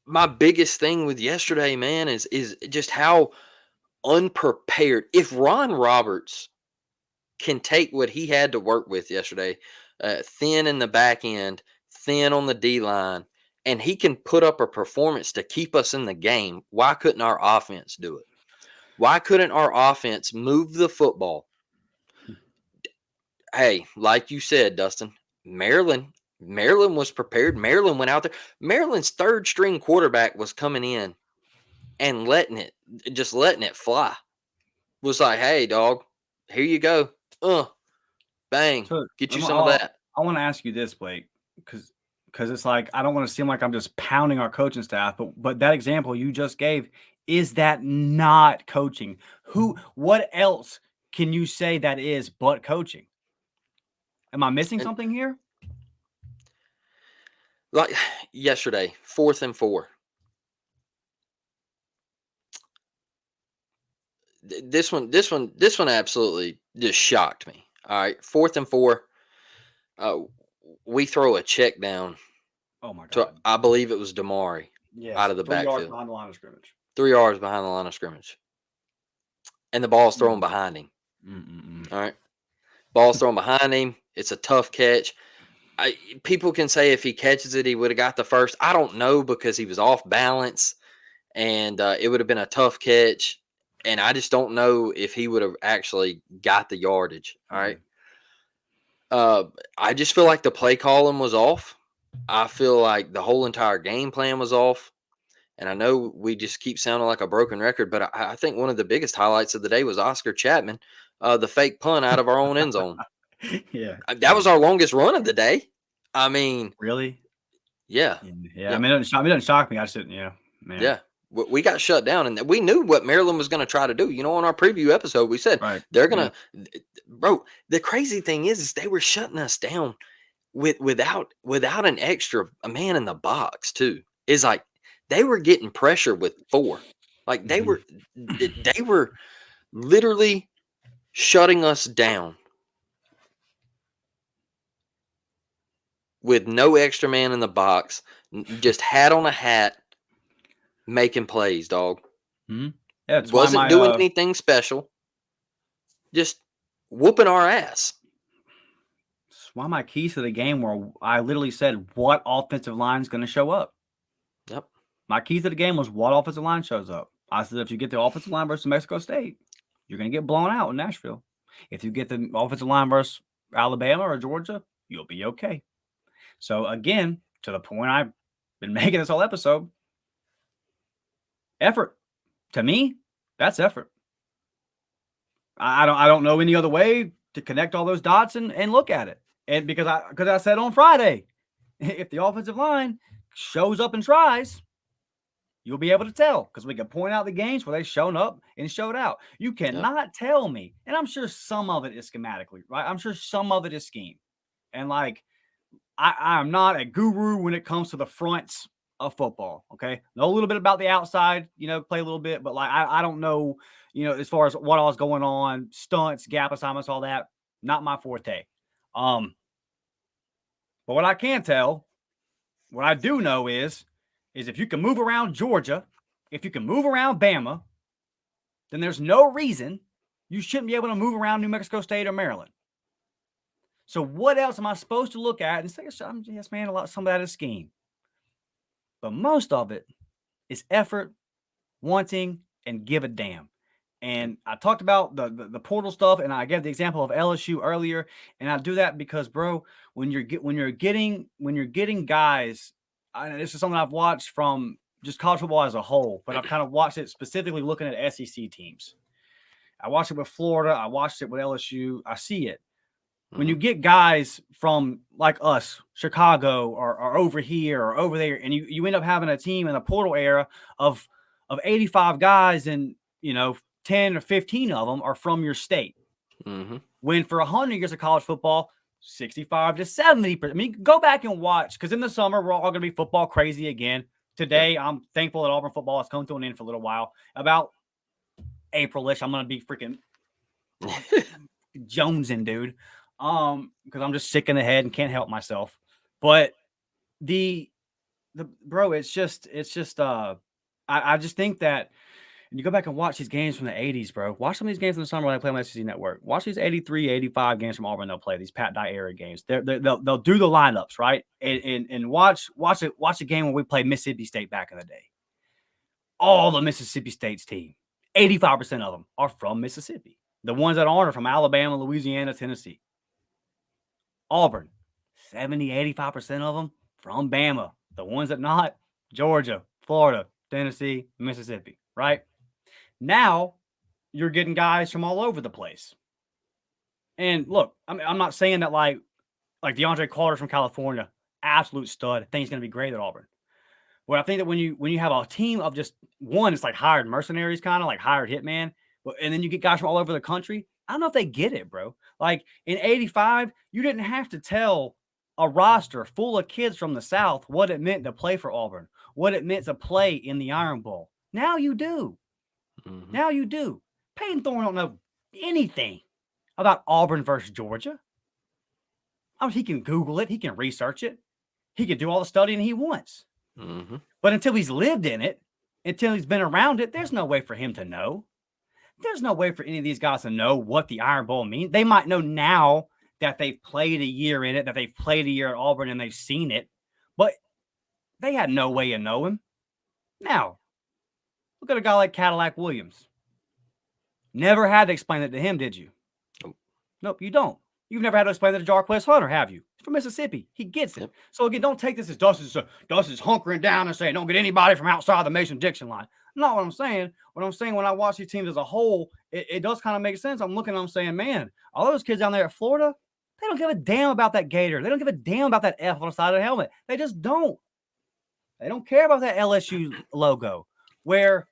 my biggest thing with yesterday, man, is just how unprepared. If Ron Roberts can take what he had to work with yesterday, thin in the back end, thin on the D line, and he can put up a performance to keep us in the game, why couldn't our offense do it? Why couldn't our offense move the football? Hey, like you said, Dustin, Maryland was prepared. Maryland went out there. Maryland's third string quarterback was coming in and letting it fly. Was like, hey, dog, here you go. Bang, So, get you some of that. I want to ask you this, Blake, because it's like I don't want to seem like I'm just pounding our coaching staff, but that example you just gave, is that not coaching? What else can you say that is but coaching? Am I missing something here? Like yesterday, 4th and 4. This one absolutely just shocked me. All right, 4th and 4. We throw a check down. Oh my God! To, I believe it was Damari. Yes, out of the 3 yards backfield. behind the line of scrimmage. 3 yards behind the line of scrimmage, and the ball's thrown behind him. All right, ball's thrown behind him. It's a tough catch. People can say if he catches it, he would have got the first. I don't know because he was off balance, and it would have been a tough catch. And I just don't know if he would have actually got the yardage. All right. I just feel like the play calling was off. I feel like the whole entire game plan was off. And I know we just keep sounding like a broken record, but I think one of the biggest highlights of the day was Oscar Chapman, the fake punt out of our own end zone. Yeah. That was our longest run of the day. I mean, really? Yeah. Yeah. I mean, it doesn't shock me. I just, man. Yeah. We got shut down, and we knew what Maryland was going to try to do. On our preview episode, we said they're going to, bro. The crazy thing is they were shutting us down without an extra man in the box too. It's like they were getting pressure with 4. Like they were literally shutting us down with no extra man in the box, just hat on a hat. Making plays, dog. Mm-hmm. Yeah, wasn't doing anything special. Just whooping our ass. That's why my keys to the game were I literally said what offensive line is going to show up. Yep. My keys to the game was what offensive line shows up. I said if you get the offensive line versus Mexico State, you're going to get blown out in Nashville. If you get the offensive line versus Alabama or Georgia, you'll be okay. So again, to the point I've been making this whole episode. Effort. To me, that's effort. I don't know any other way to connect all those dots and look at it. And because I said on Friday, if the offensive line shows up and tries, you'll be able to tell because we can point out the games where they've shown up and showed out. You cannot tell me, and I'm sure some of it is schematically, right? I'm sure some of it is scheme. And like, I'm not a guru when it comes to the fronts of football. Okay. Know a little bit about the outside, play a little bit, but like, I don't know, as far as what all is going on, stunts, gap assignments, all that, not my forte. But what I can tell, what I do know is if you can move around Georgia, if you can move around Bama, then there's no reason you shouldn't be able to move around New Mexico State or Maryland. So what else am I supposed to look at and say, yes, man, some of that is scheme. But most of it is effort wanting, and give a damn. And I talked about the portal stuff, and I gave the example of LSU earlier. And I do that because, bro, when you're getting guys, this is something I've watched from just college football as a whole, but I've kind of watched it specifically looking at SEC teams. I watched it with Florida. I watched it with LSU. I see it. When you get guys from like us, Chicago, or over here or over there, and you end up having a team in the portal era of 85 guys, and 10 or 15 of them are from your state. When for 100 years of college football, 65 to 70%. I mean, go back and watch, because in the summer we're all going to be football crazy again. Today, I'm thankful that Auburn football has come to an end for a little while. About April-ish, I'm going to be freaking jonesing, dude. Because I'm just sick in the head and can't help myself. But the bro, it's just I just think that when you go back and watch these games from the 80s, bro, watch some of these games in the summer when I play on the SEC Network. Watch these 83, 85 games from Auburn they'll play, these Pat Dye era games. They'll do the lineups, right? And watch a game when we played Mississippi State back in the day. All the Mississippi State's team, 85% of them are from Mississippi. The ones that aren't are from Alabama, Louisiana, Tennessee. Auburn, 70, 85% of them from Bama. The ones that not, Georgia, Florida, Tennessee, Mississippi, right? Now you're getting guys from all over the place. And look, I'm not saying that like DeAndre Carter's from California, absolute stud. I think he's going to be great at Auburn. But I think that when you have a team of just one, it's like hired mercenaries, kind of like hired hitman, and then you get guys from all over the country. I don't know if they get it, bro. Like in 85, you didn't have to tell a roster full of kids from the South what it meant to play for Auburn, what it meant to play in the Iron Bowl. Now you do. Now you do. Peyton Thorne don't know anything about Auburn versus Georgia. He can Google it. He can research it. He can do all the studying he wants. But until he's lived in it, until he's been around it, there's no way for him to know. There's no way for any of these guys to know what the Iron Bowl means. They might know now that they've played a year in it, that they've played a year at Auburn and they've seen it, but they had no way of knowing. Now, look at a guy like Cadillac Williams. Never had to explain it to him, did you? Nope, you don't. You've never had to explain it to Jarquez Hunter, have you? He's from Mississippi. He gets it. Yep. So again, don't take this as Dustin's hunkering down and saying, don't get anybody from outside the Mason-Dixon line. Not what I'm saying. What I'm saying, when I watch these teams as a whole, it does kind of make sense. I'm looking, I'm saying, man, all those kids down there at Florida, they don't give a damn about that gator. They don't give a damn about that F on the side of the helmet. They just don't. They don't care about that LSU logo. Where,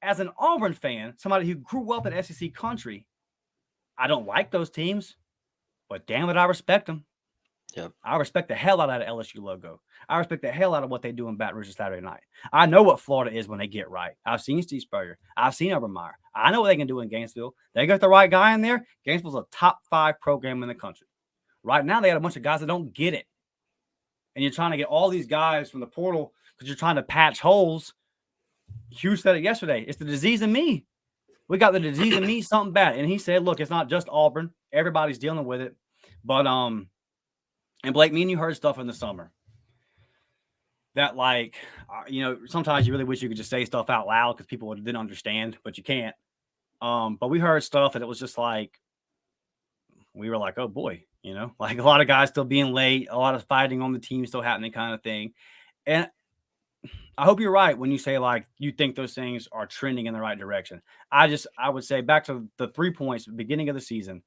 as an Auburn fan, somebody who grew up in SEC country, I don't like those teams, but damn it, I respect them. Yep. I respect the hell out of that LSU logo. I respect the hell out of what they do in Baton Rouge Saturday night. I know what Florida is when they get right. I've seen Steve Spurrier. I've seen Urban Meyer. I know what they can do in Gainesville. They got the right guy in there. Gainesville's a top 5 program in the country. Right now, they had a bunch of guys that don't get it. And you're trying to get all these guys from the portal because you're trying to patch holes. Hugh said it yesterday. It's the disease in me. We got the disease in me, something bad. And he said, look, it's not just Auburn. Everybody's dealing with it. But, and Blake, me and you heard stuff in the summer that, like, sometimes you really wish you could just say stuff out loud because people didn't understand, but you can't. But we heard stuff and it was just like, we were like, oh boy, like a lot of guys still being late, a lot of fighting on the team still happening, kind of thing. And I hope you're right when you say, like, you think those things are trending in the right direction. I would say back to the 3 points at the beginning of the season.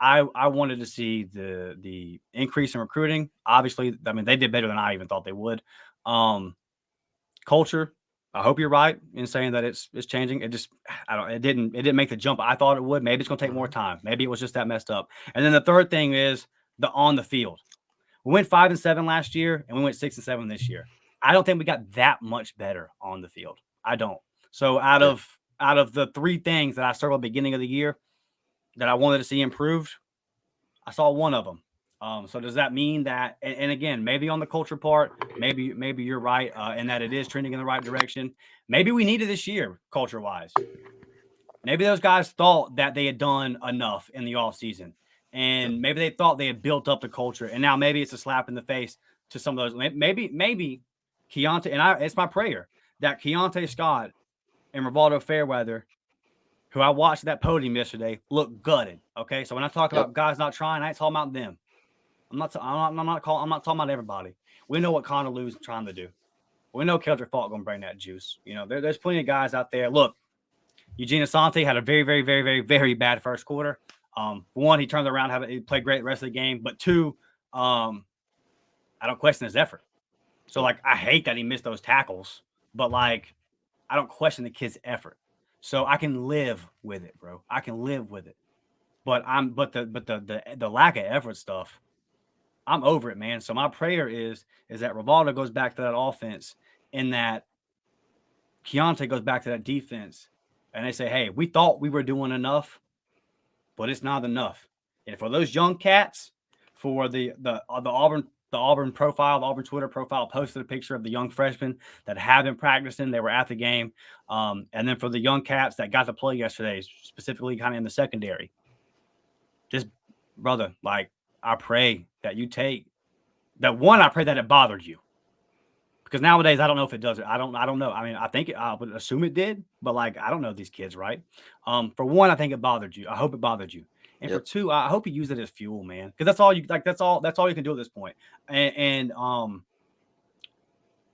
I wanted to see the increase in recruiting. Obviously, I mean, they did better than I even thought they would. Culture, I hope you're right in saying that it's changing. It didn't make the jump I thought it would. Maybe it's going to take more time. Maybe it was just that messed up. And then the third thing is the on the field. We went 5-7 last year, and we went 6-7 this year. I don't think we got that much better on the field. I don't. So out of the 3 things that I started at the beginning of the year that I wanted to see improved, I saw one of them. So does that mean that, and again, maybe on the culture part, maybe you're right, and that it is trending in the right direction. Maybe we need it this year, culture-wise. Maybe those guys thought that they had done enough in the offseason, and maybe they thought they had built up the culture, and now maybe it's a slap in the face to some of those. Maybe Keontae, and it's my prayer that Keontae Scott and Rivaldo Fairweather, who I watched that podium yesterday, look gutted. Okay, so when I talk Yep. about guys not trying, I ain't talking about them. I'm not talking about everybody. We know what Connor Lou's trying to do. We know Keldrick Faulk gonna bring that juice. You know, there's plenty of guys out there. Look, Eugene Asante had a very, very, very, very, very bad first quarter. One, he turned around, he played great the rest of the game. But two, I don't question his effort. So like, I hate that he missed those tackles, but like, I don't question the kid's effort. So I can live with it, bro. I can live with it. But the lack of effort stuff, I'm over it, man. So my prayer is that Rivaldo goes back to that offense, and that Keontae goes back to that defense, and they say, hey, we thought we were doing enough, but it's not enough. And for those young cats, for the Auburn profile, the Auburn Twitter profile posted a picture of the young freshmen that have been practicing. They were at the game. And then for the young cats that got to play yesterday, specifically kind of in the secondary, just, brother, like, I pray that you take that one. I pray that it bothered you, because nowadays I don't know if it does it. I don't know. I mean, I would assume it did, but like, I don't know these kids, right? For one, I think it bothered you. I hope it bothered you. And for two, I hope you use it as fuel, man, because that's all you like. That's all you can do at this point. And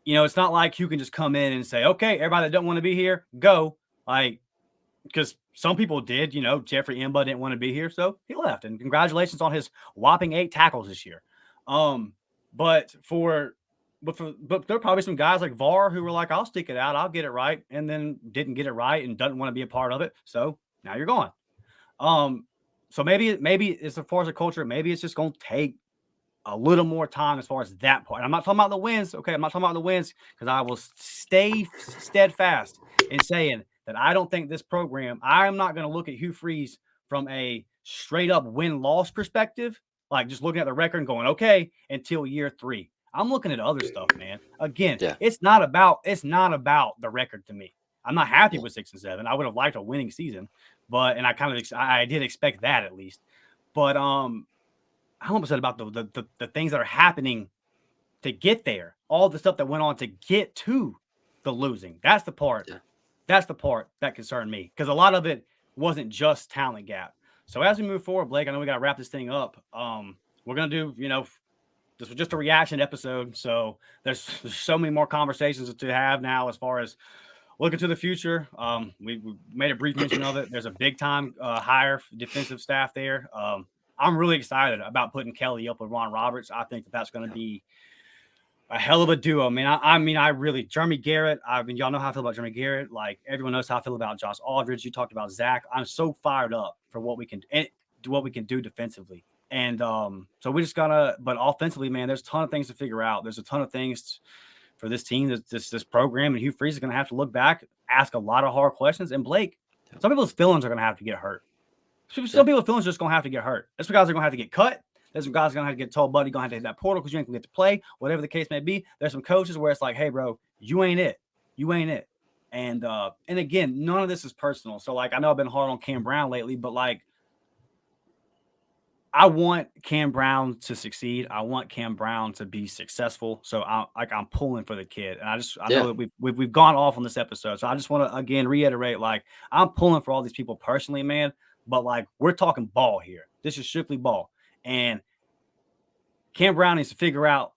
you know, it's not like you can just come in and say, okay, everybody that don't want to be here, go. Like, because some people did. You know, Jeffrey Imba didn't want to be here, so he left. And congratulations on his whopping 8 tackles this year. But there are probably some guys like VAR who were like, I'll stick it out, I'll get it right, and then didn't get it right and doesn't want to be a part of it. So now you're gone. So maybe it's as far as a culture, maybe it's just going to take a little more time as far as that part. I'm not talking about the wins. Okay. I'm not talking about the wins, because I will stay steadfast in saying that I don't think this program, I am not going to look at Hugh Freeze from a straight up win-loss perspective, like just looking at the record and going, okay, until year 3. I'm looking at other stuff, man. Again, it's not about the record to me. I'm not happy with 6-7. I would have liked a winning season, but I did expect that at least. But I'm upset about the things that are happening to get there. All the stuff that went on to get to the losing. That's the part. Yeah. That's the part that concerned me, because a lot of it wasn't just talent gap. So as we move forward, Blake, I know we got to wrap this thing up. We're gonna do, you know, this was just a reaction episode, so there's so many more conversations to have now as far as looking to the future. We made a brief mention of it. There's a big time hire for defensive staff there. I'm really excited about putting Kelly up with Ron Roberts. I think that's going to be a hell of a duo, man. I mean, Jeremy Garrett. I mean, y'all know how I feel about Jeremy Garrett. Like, everyone knows how I feel about Josh Aldridge. You talked about Zach. I'm so fired up for what we can do defensively. And so we just gotta, but offensively, man, there's a ton of things to figure out. There's a ton of things for this team, this program, and Hugh Freeze is gonna have to look back, ask a lot of hard questions. And Blake, some people's feelings are gonna have to get hurt. Some people's feelings are just gonna have to get hurt. There's some guys are gonna have to get cut. There's some guys gonna have to get told, buddy, gonna have to hit that portal because you ain't gonna get to play, whatever the case may be. There's some coaches where it's like, hey, bro, you ain't it. And again, none of this is personal. So like, I know I've been hard on Cam Brown lately, but like, I want Cam Brown to succeed. I want Cam Brown to be successful. So I'm pulling for the kid. And I know that we've gone off on this episode. So I just want to again reiterate, like, I'm pulling for all these people personally, man. But like, we're talking ball here. This is strictly ball. And Cam Brown needs to figure out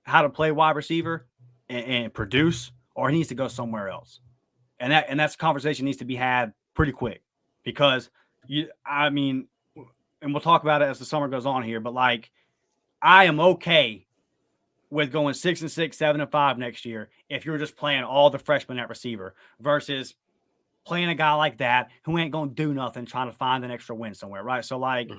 how to play wide receiver and produce, or he needs to go somewhere else. And that's a conversation needs to be had pretty quick, because and we'll talk about it as the summer goes on here, but like, I am okay with going 6-6, 7-5 next year if you're just playing all the freshmen at receiver versus playing a guy like that who ain't going to do nothing, trying to find an extra win somewhere, right? So like,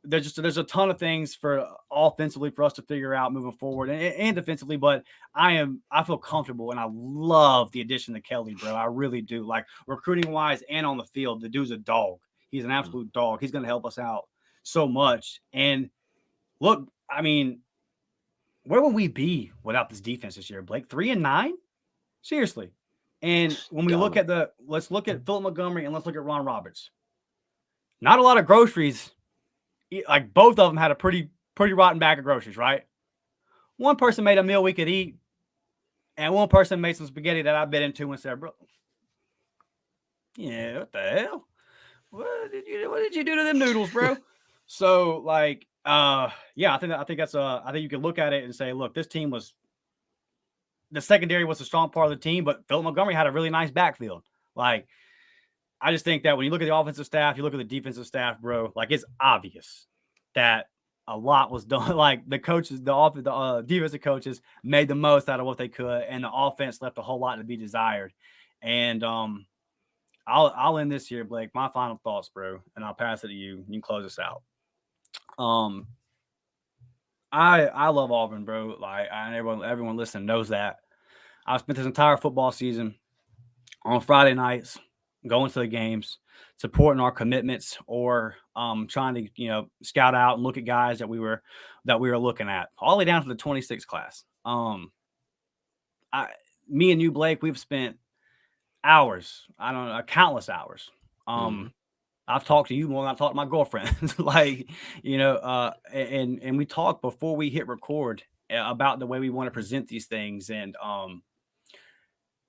there's a ton of things for offensively for us to figure out moving forward and defensively, but I feel comfortable, and I love the addition to Kelly, bro. I really do. Like, recruiting wise and on the field, the dude's a dog. He's an absolute dog. He's going to help us out so much. And look, I mean, where would we be without this defense this year, Blake? 3-9? Seriously. And when we look at let's look at Philip Montgomery and let's look at Ron Roberts. Not a lot of groceries. Like, both of them had a pretty rotten bag of groceries, right? One person made a meal we could eat, and one person made some spaghetti that I bit into and said, bro, Yeah, what the hell? What did you do to them noodles, bro? So like, yeah, I think that's I think you can look at it and say, look, this team was the secondary was a strong part of the team, but Philip Montgomery had a really nice backfield. Like, I just think that when you look at the offensive staff, you look at the defensive staff, bro, like it's obvious that a lot was done. Like the coaches, the defensive coaches made the most out of what they could, and the offense left a whole lot to be desired. And I'll end this here, Blake. My final thoughts, bro, and I'll pass it to you. You can close us out. Um, I love Auburn, bro. Like, and everyone listening knows that. I spent this entire football season on Friday nights, going to the games, supporting our commitments, or trying to scout out and look at guys that we were looking at, all the way down to the 26 class. Me and you, Blake, we've spent hours. I don't know, countless hours. Mm-hmm. I've talked to you more than I've talked to my girlfriend. Like, and we talk before we hit record about the way we want to present these things. And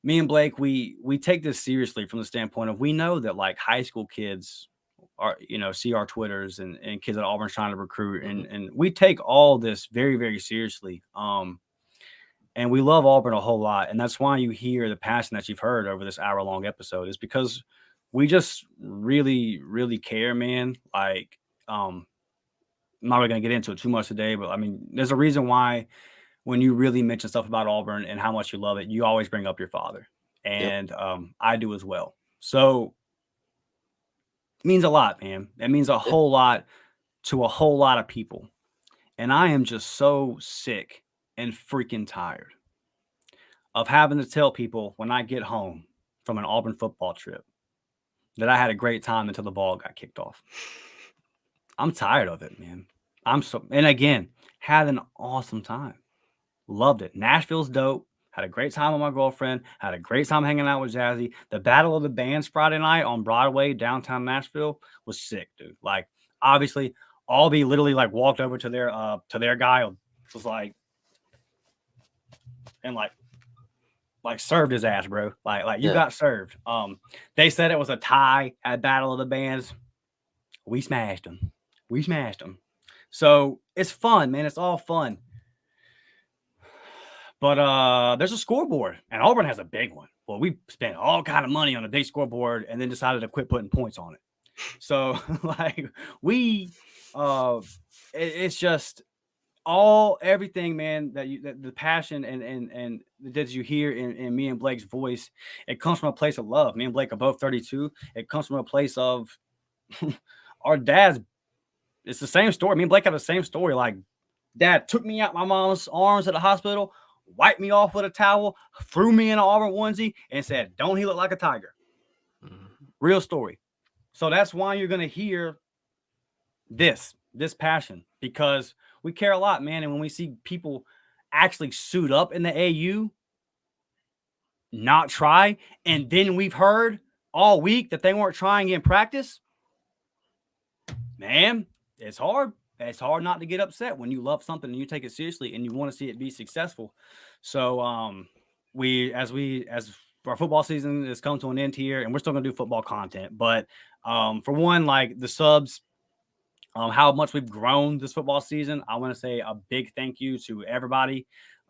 me and Blake, we take this seriously from the standpoint of, we know that like high school kids are, see our Twitters and kids at Auburn's trying to recruit. And we take all this very, very seriously. And we love Auburn a whole lot. And that's why you hear the passion that you've heard over this hour-long episode, is because we just really, really care, man. Like, I'm not really going to get into it too much today, but I mean, there's a reason why when you really mention stuff about Auburn and how much you love it, you always bring up your father. And I do as well. So it means a lot, man. It means a whole lot to a whole lot of people. And I am just so sick and freaking tired of having to tell people when I get home from an Auburn football trip that I had a great time until the ball got kicked off. I'm tired of it, man. And again, had an awesome time. Loved it. Nashville's dope. Had a great time with my girlfriend. Had a great time hanging out with Jazzy. The Battle of the Bands Friday night on Broadway, downtown Nashville, was sick, dude. Like, obviously, Albie literally like walked over to their guy, was like, and like served his ass, bro. Like you got served. They said it was a tie at Battle of the Bands. We smashed them. So it's fun, man. It's all fun. But there's a scoreboard, and Auburn has a big one. Well, we spent all kind of money on a big scoreboard and then decided to quit putting points on it. So like it's just everything, man, that the passion and that you hear in me and Blake's voice, it comes from a place of love. Me and Blake are both 32. It comes from a place of our dads. It's the same story. Me and Blake have the same story. Like, dad took me out my mom's arms at the hospital, wiped me off with a towel, threw me in an Auburn onesie, and said, "Don't he look like a tiger?" Real story. So that's why you're gonna hear this passion, because we care a lot, man. And when we see people actually suit up in the AU, not try, and then we've heard all week that they weren't trying in practice, man, it's hard. It's hard not to get upset when you love something and you take it seriously and you want to see it be successful. So as our football season has come to an end here, and we're still gonna do football content, but for one, like the subs, how much we've grown this football season, I want to say a big thank you to everybody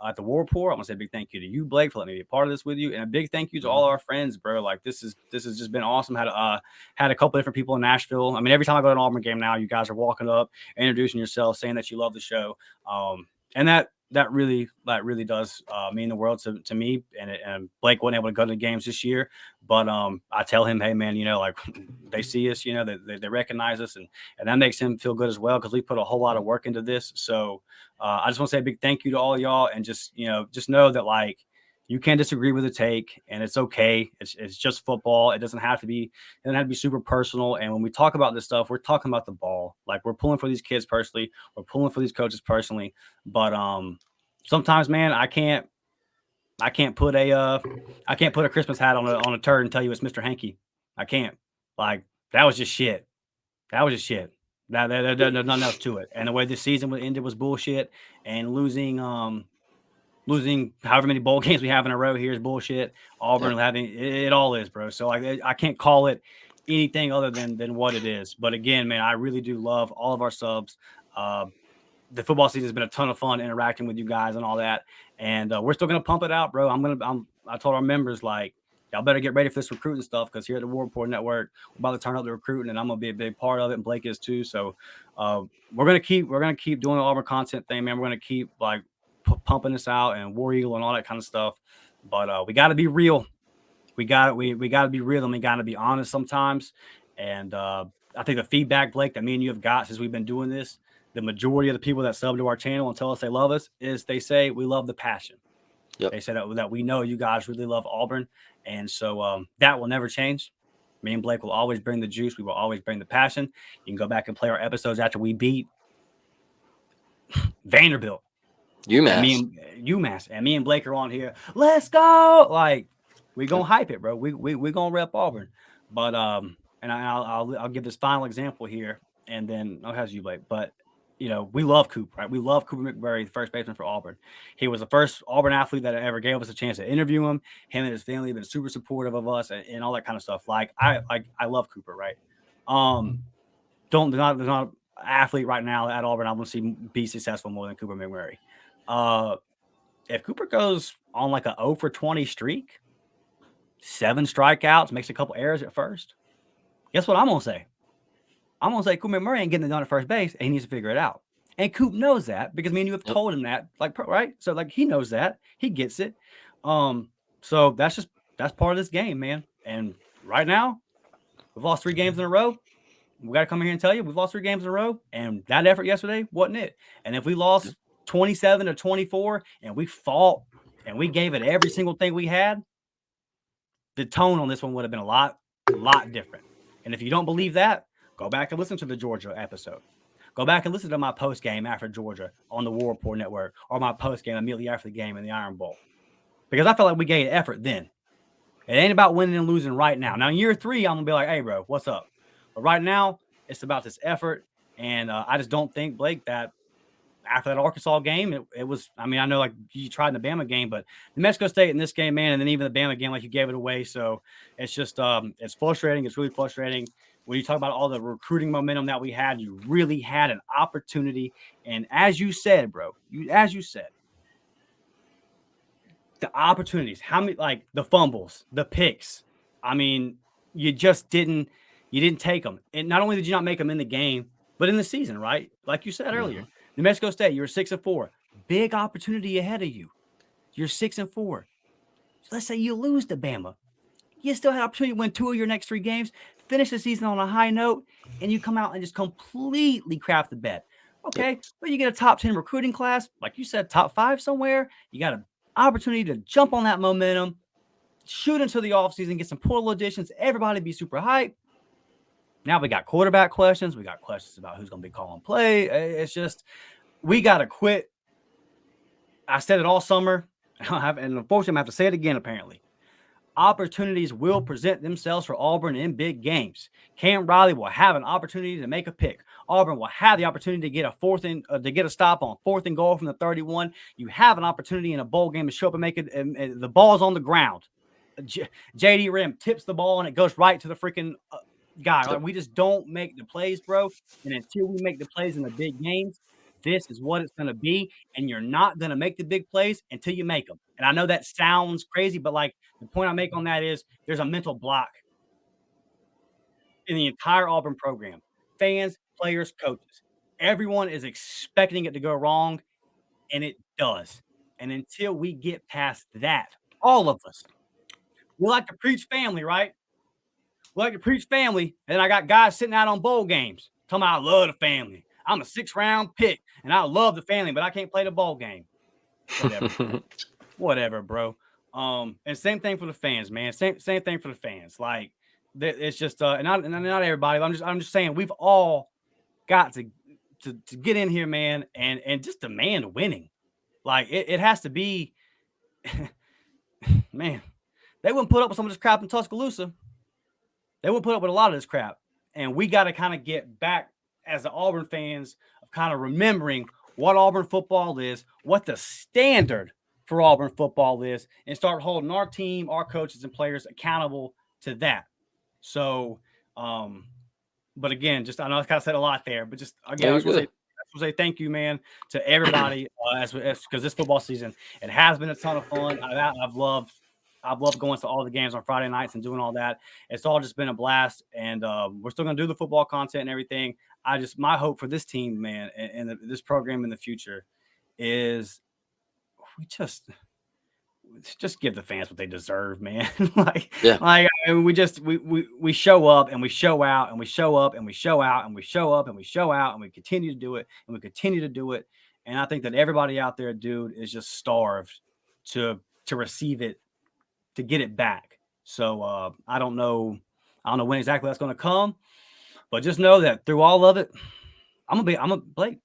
at the War Report. I want to say a big thank you to you, Blake, for letting me be a part of this with you, and a big thank you to all our friends, bro. Like, this has just been awesome. Had a couple different people in Nashville. I mean, every time I go to an Auburn game now, you guys are walking up, introducing yourself, saying that you love the show, and that really does mean the world to me. And Blake wasn't able to go to the games this year, but I tell him, hey man, like they see us, they recognize us, and that makes him feel good as well, because we put a whole lot of work into this. So I just want to say a big thank you to all of y'all, and just know that, like, you can disagree with the take, and it's okay. It's just football. It doesn't have to be super personal. And when we talk about this stuff, we're talking about the ball. Like, we're pulling for these kids personally. We're pulling for these coaches personally. But sometimes, man, I can't put a Christmas hat on a turd and tell you it's Mr. Hanky. I can't. Like, that was just shit. There's nothing else to it. And the way this season ended was bullshit. And losing losing however many bowl games we have in a row here is bullshit. Auburn Yep. having it all is, bro. So like I can't call it anything other than what it is. But again, man, I really do love all of our subs. The football season has been a ton of fun interacting with you guys and all that. And we're still gonna pump it out, bro. I told our members, like, y'all better get ready for this recruiting stuff, because here at the War Report Network, we're about to turn up the recruiting, and I'm gonna be a big part of it, and Blake is too. So we're gonna keep doing the Auburn content thing, man. We're gonna keep like pumping this out, and War Eagle and all that kind of stuff. But we got to be real. We got to be real, and we got to be honest sometimes. And I think the feedback, Blake, that me and you have got since we've been doing this, the majority of the people that sub to our channel and tell us they love us, is they say we love the passion. Yep. They say that we know you guys really love Auburn. And so that will never change. Me and Blake will always bring the juice. We will always bring the passion. You can go back and play our episodes after we beat Vanderbilt. UMass. And me and Blake are on here. Let's go. Like, we gonna hype it, bro. We gonna rep Auburn. But and I'll give this final example here, and then I'll have you, Blake. But you know, we love Coop, right? We love Cooper McBurry, the first baseman for Auburn. He was the first Auburn athlete that ever gave us a chance to interview him. Him and his family have been super supportive of us and all that kind of stuff. Like I love Cooper, right? There's not an athlete right now at Auburn I want to see be successful more than Cooper McMurray. If Cooper goes on like a 0 for 20 streak, 7 strikeouts, makes a couple errors at first, guess what I'm gonna say? I'm gonna say Cooper McMurray ain't getting it done at first base, and he needs to figure it out. And Coop knows that, because me and you have told him that, like, right? So like, he knows that, he gets it. So that's part of this game, man. And right now, we've lost 3 games in a row. We got to come here and tell you we've lost 3 games in a row, and that effort yesterday wasn't it. And if we lost 27 or 24, and we fought and we gave it every single thing we had, the tone on this one would have been a lot different. And if you don't believe that, go back and listen to the Georgia episode. Go back and listen to my post game after Georgia on the War Report Network, or my post game immediately after the game in the Iron Bowl, because I felt like we gave effort then. It ain't about winning and losing right now. Now in year 3, I'm gonna be like, hey, bro, what's up? But right now, it's about this effort, and I just don't think, Blake, that after that Arkansas game, it was. I mean, I know like you tried in the Bama game, but New Mexico State in this game, man, and then even the Bama game, like, you gave it away. So it's just it's frustrating. It's really frustrating. When you talk about all the recruiting momentum that we had, you really had an opportunity. And as you said, bro, the opportunities, how many, like the fumbles, the picks, I mean, you didn't take them. And not only did you not make them in the game, but in the season, right? Like you said earlier, New Mexico State, you're 6-4, big opportunity ahead of you. You're 6-4. So let's say you lose to Bama. You still had opportunity to win 2 of your next 3 games, finish the season on a high note, and you come out and just completely crap the bed. Okay, but you get a top 10 recruiting class, like you said, top 5 somewhere. You got an opportunity to jump on that momentum, shoot into the offseason, get some portal additions, everybody be super hyped. Now we got quarterback questions. We got questions about who's going to be calling play. It's just, we got to quit. I said it all summer, and unfortunately, I'm going to have to say it again, apparently. Opportunities will present themselves for Auburn in big games. Cam Riley will have an opportunity to make a pick. Auburn will have the opportunity to get a stop on 4th and goal from the 31. You have an opportunity in a bowl game to show up and make it. And the ball's on the ground. JD Rim tips the ball and it goes right to the freaking guy. Like, we just don't make the plays, bro. And until we make the plays in the big games, this is what it's going to be, and you're not going to make the big plays until you make them. And I know that sounds crazy, but like, the point I make on that is there's a mental block in the entire Auburn program. Fans, players, coaches. Everyone is expecting it to go wrong, and it does. And until we get past that, all of us, we like to preach family, right? We like to preach family, and I got guys sitting out on bowl games talking about I love the family. I'm a 6th-round pick, and I love the family, but I can't play the ball game. Whatever, bro. And same thing for the fans, man. Same thing for the fans. Like, it's just and not everybody. I'm just saying we've all got to get in here, man, and just demand winning. Like, it has to be. Man, they wouldn't put up with some of this crap in Tuscaloosa. They wouldn't put up with a lot of this crap, and we got to kind of get back as the Auburn fans of kind of remembering what Auburn football is, what the standard for Auburn football is, and start holding our team, our coaches and players accountable to that. So, but again, just I know I kind of said a lot there, but just again, I just want to say thank you, man, to everybody because this football season, it has been a ton of fun. I've loved going to all the games on Friday nights and doing all that. It's all just been a blast, and we're still gonna do the football content and everything. My hope for this team, man, and this program in the future is we just give the fans what they deserve, man. I mean, we show up and we show out and we show up and we show out and we show up and we show out and we continue to do it and we continue to do it. And I think that everybody out there, dude, is just starved to receive it, to get it back. So I don't know when exactly that's going to come, but just know that through all of it, Blake.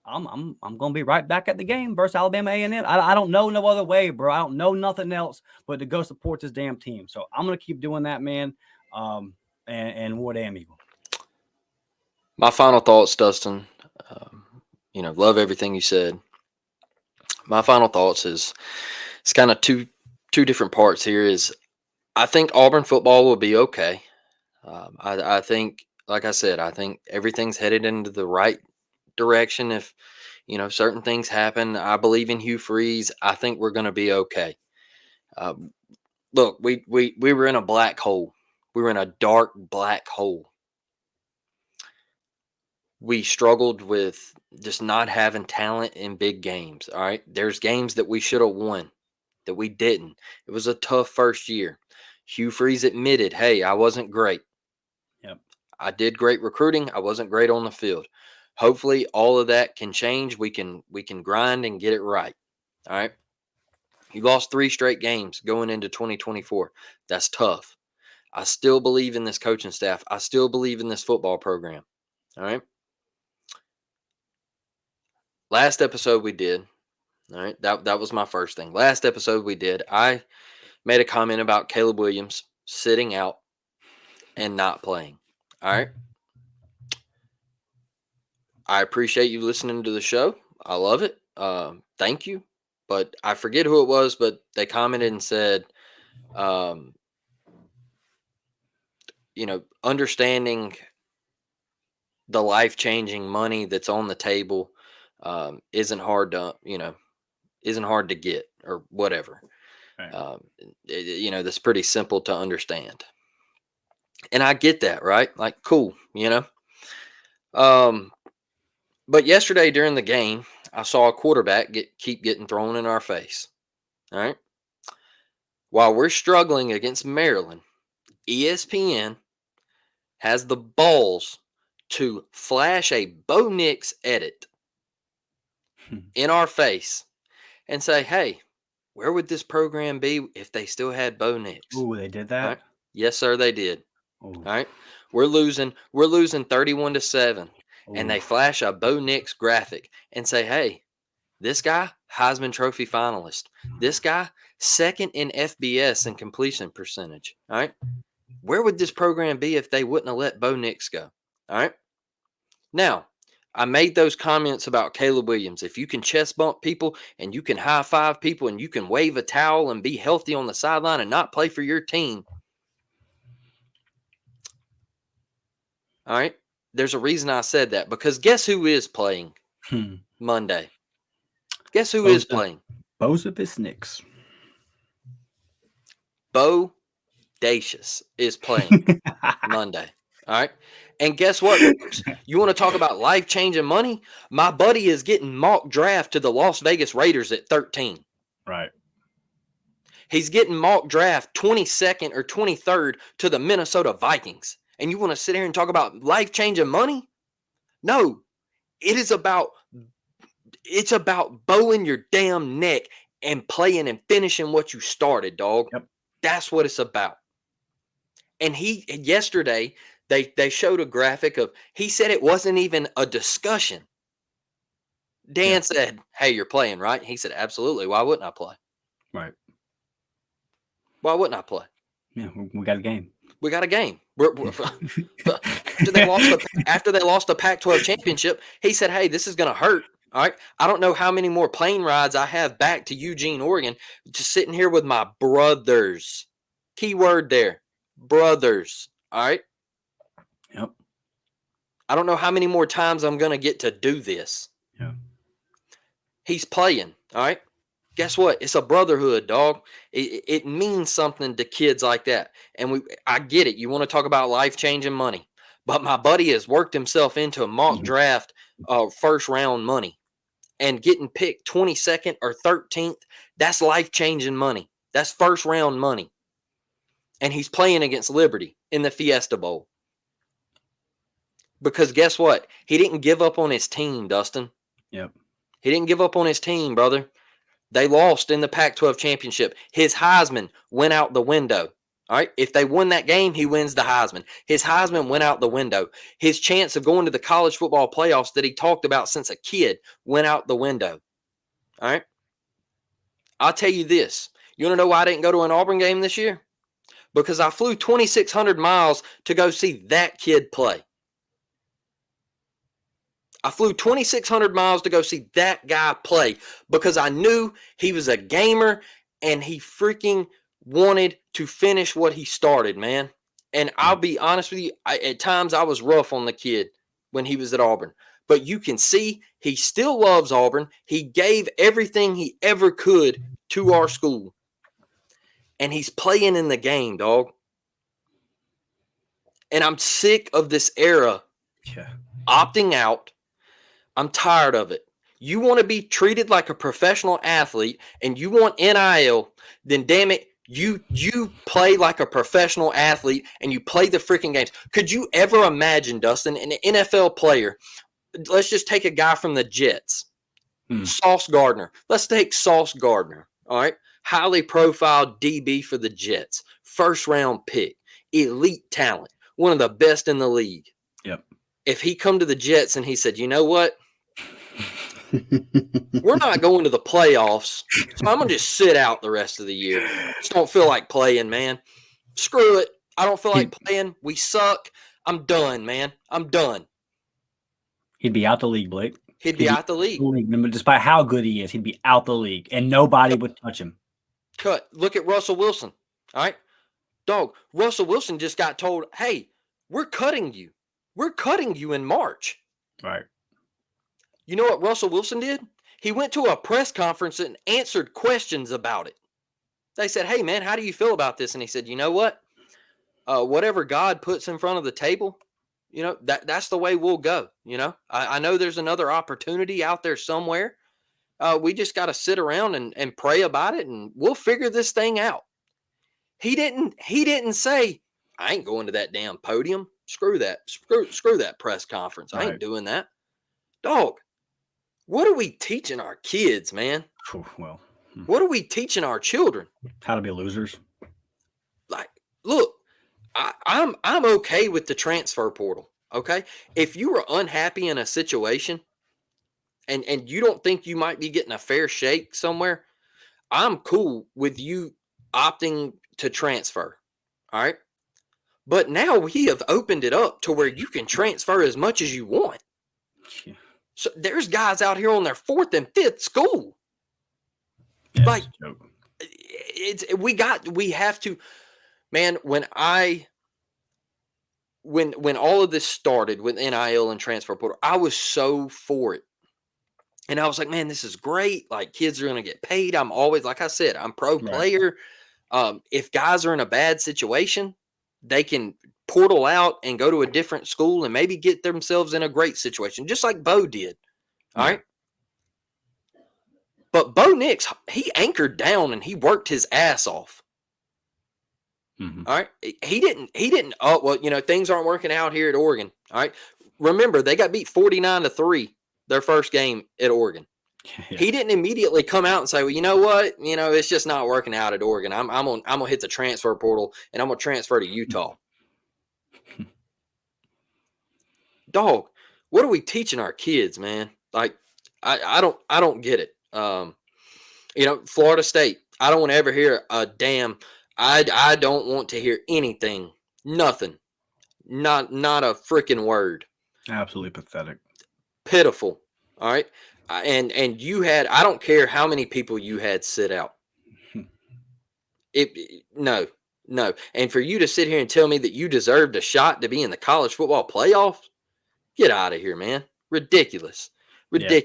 I'm gonna be right back at the game versus Alabama A&M. I don't know no other way, bro. I don't know nothing else but to go support this damn team. So I'm gonna keep doing that, man. And war damn eagle. My final thoughts, Dustin. Love everything you said. My final thoughts is it's kind of two different parts here. Is I think Auburn football will be okay. I think, like I said, I think everything's headed into the right direction. If certain things happen, I believe in Hugh Freeze. I think we're going to be okay. Look, we were in a black hole. We were in a dark black hole. We struggled with just not having talent in big games. All right, there's games that we should have won that we didn't. It was a tough first year. Hugh Freeze admitted, hey, I wasn't great. Yep. I did great recruiting. I wasn't great on the field. Hopefully all of that can change. We can grind and get it right. All right. You lost 3 straight games going into 2024. That's tough. I still believe in this coaching staff. I still believe in this football program. All right. Last episode we did. All right. That was my first thing. Last episode we did, I made a comment about Caleb Williams sitting out and not playing. All right. I appreciate you listening to the show. I love it. Thank you. But I forget who it was, but they commented and said, understanding the life-changing money that's on the table isn't hard to get or whatever. Right. That's pretty simple to understand. And I get that, right? Like, cool, But yesterday during the game, I saw a quarterback keep getting thrown in our face. All right. While we're struggling against Maryland, ESPN has the balls to flash a Bo Nix edit in our face and say, hey, where would this program be if they still had Bo Nix? Ooh, they did that? Right? Yes, sir, they did. Ooh. All right. We're losing 31-7. And they flash a Bo Nix graphic and say, hey, this guy, Heisman Trophy finalist. This guy, second in FBS in completion percentage. All right. Where would this program be if they wouldn't have let Bo Nix go? All right. Now, I made those comments about Caleb Williams. If you can chest bump people and you can high five people and you can wave a towel and be healthy on the sideline and not play for your team. All right. There's a reason I said that, because guess who is playing Monday? Guess who is playing? Bozavis Nix. Bo Dacious is playing Monday. All right. And guess what, folks? You want to talk about life-changing money? My buddy is getting mock draft to the Las Vegas Raiders at 13. Right. He's getting mock draft 22nd or 23rd to the Minnesota Vikings. And you want to sit here and talk about life-changing money? No. It's about bowing your damn neck and playing and finishing what you started, dog. Yep. That's what it's about. And yesterday, they showed a graphic of, he said it wasn't even a discussion. Dan said, hey, you're playing, right? He said, absolutely. Why wouldn't I play? Right. Why wouldn't I play? Yeah, we got a game. We got a game. After they lost the Pac-12 championship, he said, hey, this is going to hurt. All right. I don't know how many more plane rides I have back to Eugene, Oregon, just sitting here with my brothers. Key word there, brothers. All right. Yep. I don't know how many more times I'm going to get to do this. Yeah. He's playing. All right. Guess what? It's a brotherhood, dog. It means something to kids like that. And I get it. You want to talk about life-changing money. But my buddy has worked himself into a mock draft first round money. And getting picked 22nd or 13th, that's life-changing money. That's first round money. And he's playing against Liberty in the Fiesta Bowl. Because guess what? He didn't give up on his team, Dustin. Yep. He didn't give up on his team, brother. They lost in the Pac-12 championship. His Heisman went out the window. All right. If they win that game, he wins the Heisman. His Heisman went out the window. His chance of going to the college football playoffs that he talked about since a kid went out the window. All right. I'll tell you this. You want to know why I didn't go to an Auburn game this year? Because I flew 2,600 miles to go see that kid play. I flew 2,600 miles to go see that guy play because I knew he was a gamer and he freaking wanted to finish what he started, man. And I'll be honest with you, at times I was rough on the kid when he was at Auburn. But you can see he still loves Auburn. He gave everything he ever could to our school. And he's playing in the game, dog. And I'm sick of this era opting out. I'm tired of it. You want to be treated like a professional athlete and you want NIL, then damn it, you play like a professional athlete and you play the freaking games. Could you ever imagine, Dustin, an NFL player? Let's just take a guy from the Jets, Sauce Gardner. Let's take Sauce Gardner, all right? Highly profiled DB for the Jets, first round pick, elite talent, one of the best in the league. Yep. If he come to the Jets and he said, you know what? We're not going to the playoffs, so I'm going to just sit out the rest of the year. Just don't feel like playing, man. Screw it. I don't feel like playing. We suck. I'm done, man. I'm done. He'd be out the league, Blake. He'd be out the league. Despite how good he is, he'd be out the league, and nobody would touch him. Cut. Look at Russell Wilson, all right? Dog, Russell Wilson just got told, hey, we're cutting you. We're cutting you in March. Right. You know what Russell Wilson did? He went to a press conference and answered questions about it. They said, hey, man, how do you feel about this? And he said, you know what? Whatever God puts in front of the table, you know, that's the way we'll go. You know, I know there's another opportunity out there somewhere. We just got to sit around and pray about it and we'll figure this thing out. He didn't say, I ain't going to that damn podium. Screw that. Screw that press conference. I ain't doing that. Dog, what are we teaching our kids, man? Well, what are we teaching our children? How to be losers. Like, look, I'm okay with the transfer portal. Okay. If you are unhappy in a situation and you don't think you might be getting a fair shake somewhere, I'm cool with you opting to transfer. All right. But now we have opened it up to where you can transfer as much as you want. Yeah. So there's guys out here on their 4th and 5th school. Yeah, like we have to, man, when all of this started with NIL and transfer portal, I was so for it. And I was like, man, this is great. Like, kids are going to get paid. I'm always, like I said, I'm pro player. If guys are in a bad situation, they can portal out and go to a different school and maybe get themselves in a great situation, just like Bo did. All right. But Bo Nix, he anchored down and he worked his ass off. Mm-hmm. All right. He didn't. Oh, well, you know, things aren't working out here at Oregon. All right. Remember, they got beat 49-3 their first game at Oregon. Yeah. He didn't immediately come out and say, well, you know what? You know, it's just not working out at Oregon. I'm gonna hit the transfer portal and I'm gonna transfer to Utah. Dog, what are we teaching our kids, man? Like, I don't get it. You know, Florida State, I don't want to ever hear a damn. I don't want to hear anything. Nothing. Not a freaking word. Absolutely pathetic. Pitiful. All right. And you had, I don't care how many people you had sit out. No. And for you to sit here and tell me that you deserved a shot to be in the college football playoffs, get out of here, man. Ridiculous. Yeah.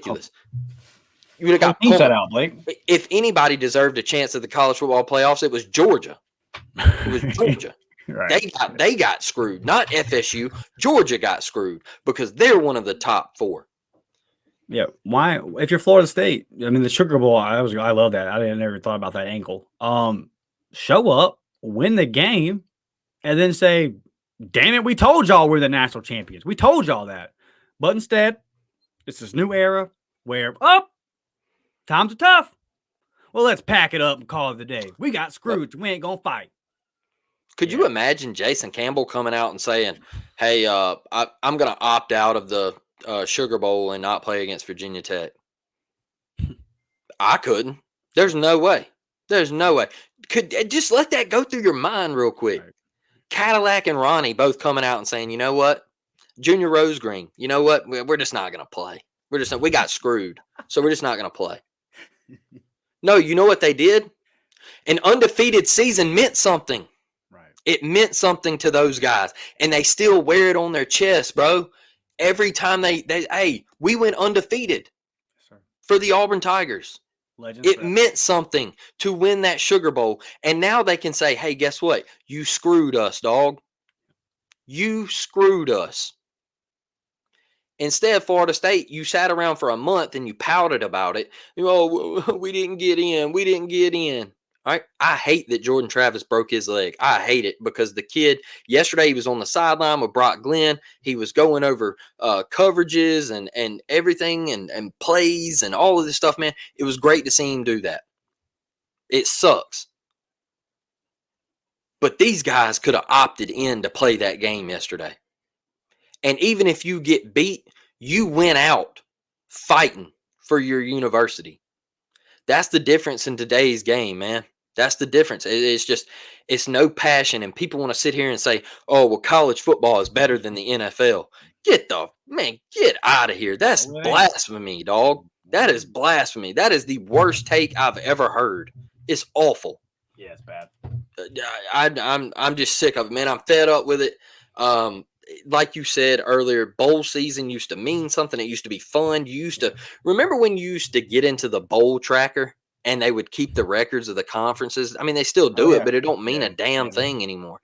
You would have Whole got team set pumped. out, Blake. If anybody deserved a chance at the college football playoffs, it was Georgia. It was Georgia. Right. They got screwed, not FSU. Georgia got screwed because they're one of the top 4. Yeah. Why? If you're Florida State, I mean, the Sugar Bowl, I love that. I never thought about that angle. Show up, win the game, and then say, damn it, we told y'all we're the national champions. We told y'all that. But instead, it's this new era where, times are tough. Well, let's pack it up and call it the day. We got screwed. We ain't going to fight. Could you imagine Jason Campbell coming out and saying, hey, I'm going to opt out of the Sugar Bowl and not play against Virginia Tech? I couldn't. There's no way. Could just let that go through your mind real quick. Right. Cadillac and Ronnie both coming out and saying, you know what? Junior Rose Green, you know what? We're just not going to play. We got screwed. So we're just not going to play. No, you know what they did? An undefeated season meant something. Right. It meant something to those guys. And they still wear it on their chest, bro. Every time hey, we went undefeated for the Auburn Tigers. It meant something to win that Sugar Bowl. And now they can say, hey, guess what? You screwed us, dog. You screwed us. Instead, Florida State, you sat around for a month and you pouted about it. We didn't get in. All right. I hate that Jordan Travis broke his leg. I hate it because the kid, yesterday he was on the sideline with Brock Glenn. He was going over coverages and everything and plays and all of this stuff, man. It was great to see him do that. It sucks. But these guys could have opted in to play that game yesterday. And even if you get beat, you went out fighting for your university. That's the difference in today's game, man. That's the difference. It's no passion. And people want to sit here and say, oh, well, college football is better than the NFL. Get out of here. That's blasphemy, dog. That is blasphemy. That is the worst take I've ever heard. It's awful. Yeah, it's bad. I'm just sick of it, man. I'm fed up with it. Like you said earlier, bowl season used to mean something. It used to be fun. Remember when you used to get into the bowl tracker and they would keep the records of the conferences? I mean, they still do it, but it don't mean a damn thing anymore.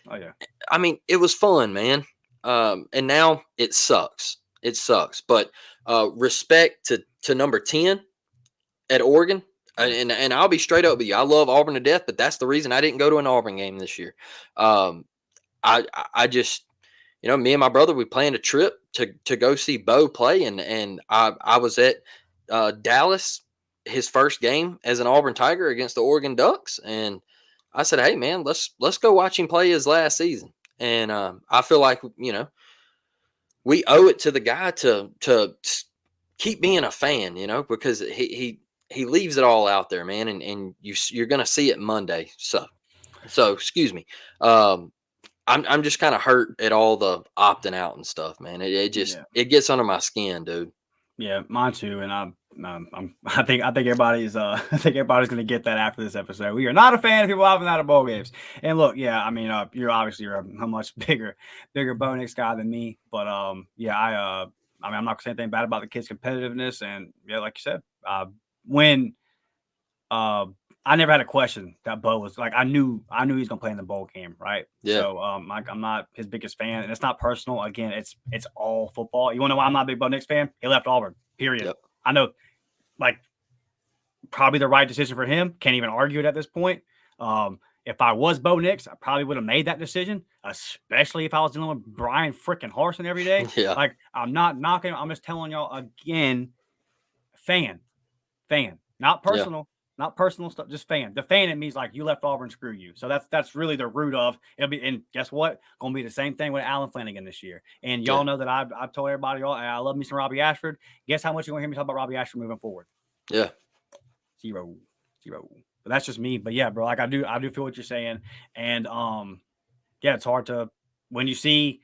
Oh, yeah. I mean, it was fun, man. And now it sucks. It sucks. But respect to number 10 at Oregon. And I'll be straight up with you. I love Auburn to death, but that's the reason I didn't go to an Auburn game this year. I just, me and my brother, we planned a trip to go see Bo play, and I was at Dallas, his first game as an Auburn Tiger against the Oregon Ducks, and I said, hey man, let's go watch him play his last season. And I feel like we owe it to the guy to keep being a fan, because he leaves it all out there, man, and you're gonna see it Monday. So excuse me. I'm just kind of hurt at all the opting out and stuff, man. It gets under my skin, dude. Yeah, mine too. And I think everybody's gonna get that after this episode. We are not a fan of people opting out of bowl games. And look, yeah, I mean, you're obviously a much bigger Bo Nix guy than me, but yeah, I mean, I'm not gonna say anything bad about the kid's competitiveness. And yeah, like you said, when I never had a question that Bo was like, I knew he was gonna play in the bowl game, right? Yeah. So I'm not his biggest fan, and it's not personal. Again, it's all football. You want to know why I'm not a big Bo Nix fan? He left Auburn. Period. Yep. I know, like, probably the right decision for him. Can't even argue it at this point. If I was Bo Nix, I probably would have made that decision, especially if I was dealing with Brian freaking Harsin every day. Yeah. Like, I'm not knocking. I'm just telling y'all again, fan, not personal. Yeah. Not personal stuff, just fan. The fan in me is like, you left Auburn, screw you. So that's really the root of it'll be. And guess what? Going to be the same thing with Alan Flanagan this year. And y'all know that I've told everybody, I love me some Robbie Ashford. Guess how much you're going to hear me talk about Robbie Ashford moving forward? Yeah, zero. But that's just me. But yeah, bro, like I do feel what you're saying. And yeah, it's hard to when you see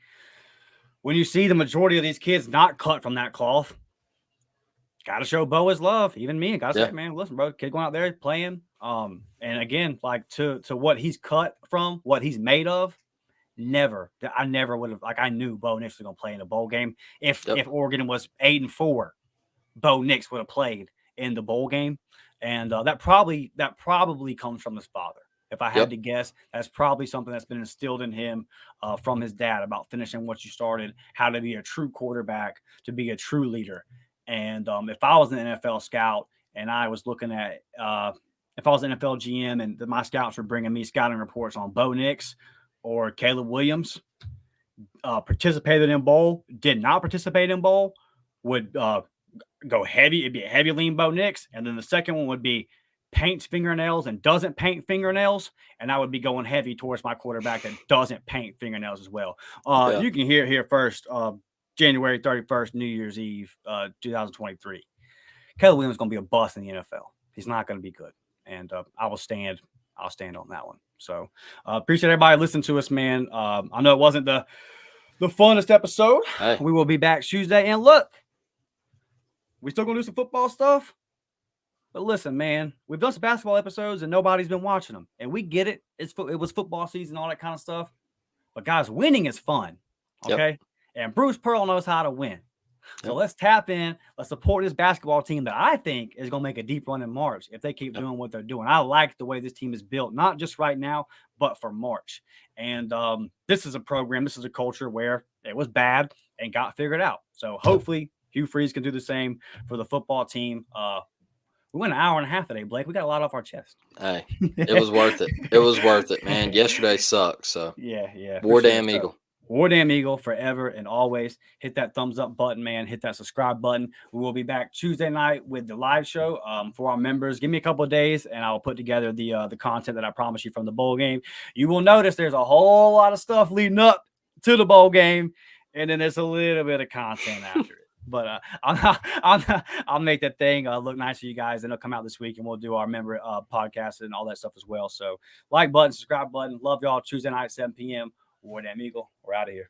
the majority of these kids not cut from that cloth. got to show Bo his love. Even me, got to Yeah. say, man, listen, bro, kid going out there playing. And again, like to what he's cut from, what he's made of. I never would have, like, I knew Bo Nix was gonna play in a bowl game. If Oregon was 8-4, Bo Nix would have played in the bowl game, and that probably comes from his father. If I had to guess, that's probably something that's been instilled in him from his dad about finishing what you started, how to be a true quarterback, to be a true leader. And if I was an NFL scout and I was looking at, if I was an NFL GM and my scouts were bringing me scouting reports on Bo Nix or Caleb Williams, participated in bowl, did not participate in bowl, would go heavy. It'd be a heavy lean Bo Nix. And then the second one would be paints fingernails and doesn't paint fingernails. And I would be going heavy towards my quarterback that doesn't paint fingernails as well. You can hear here first, January 31st, New Year's Eve, 2023. Caleb Williams is going to be a bust in the NFL. He's not going to be good. And I'll stand on that one. So appreciate everybody listening to us, man. I know it wasn't the funnest episode. Hey. We will be back Tuesday. And look, we still going to do some football stuff. But listen, man, we've done some basketball episodes and nobody's been watching them. And we get it. It was football season, all that kind of stuff. But guys, winning is fun. Okay. And Bruce Pearl knows how to win. So let's tap in. Let's support this basketball team that I think is going to make a deep run in March if they keep doing what they're doing. I like the way this team is built, not just right now, but for March. And this is a program, this is a culture where it was bad and got figured out. So hopefully Hugh Freeze can do the same for the football team. We went an hour and a half today, Blake. We got a lot off our chest. Hey, it was worth it. It was worth it, man. Yesterday sucked. So yeah. War Damn Eagle. War Damn Eagle forever and always. Hit that thumbs up button, man. Hit that subscribe button. We will be back Tuesday night with the live show for our members. Give me a couple of days and I'll put together the content that I promised you from the bowl game. You will notice there's a whole lot of stuff leading up to the bowl game, and then there's a little bit of content after it. But I'll make that thing look nice for you guys, and it'll come out this week, and we'll do our member podcast and all that stuff as well. So like button, subscribe button. Love y'all. Tuesday night, 7 p.m. War Damn Eagle. We're out of here.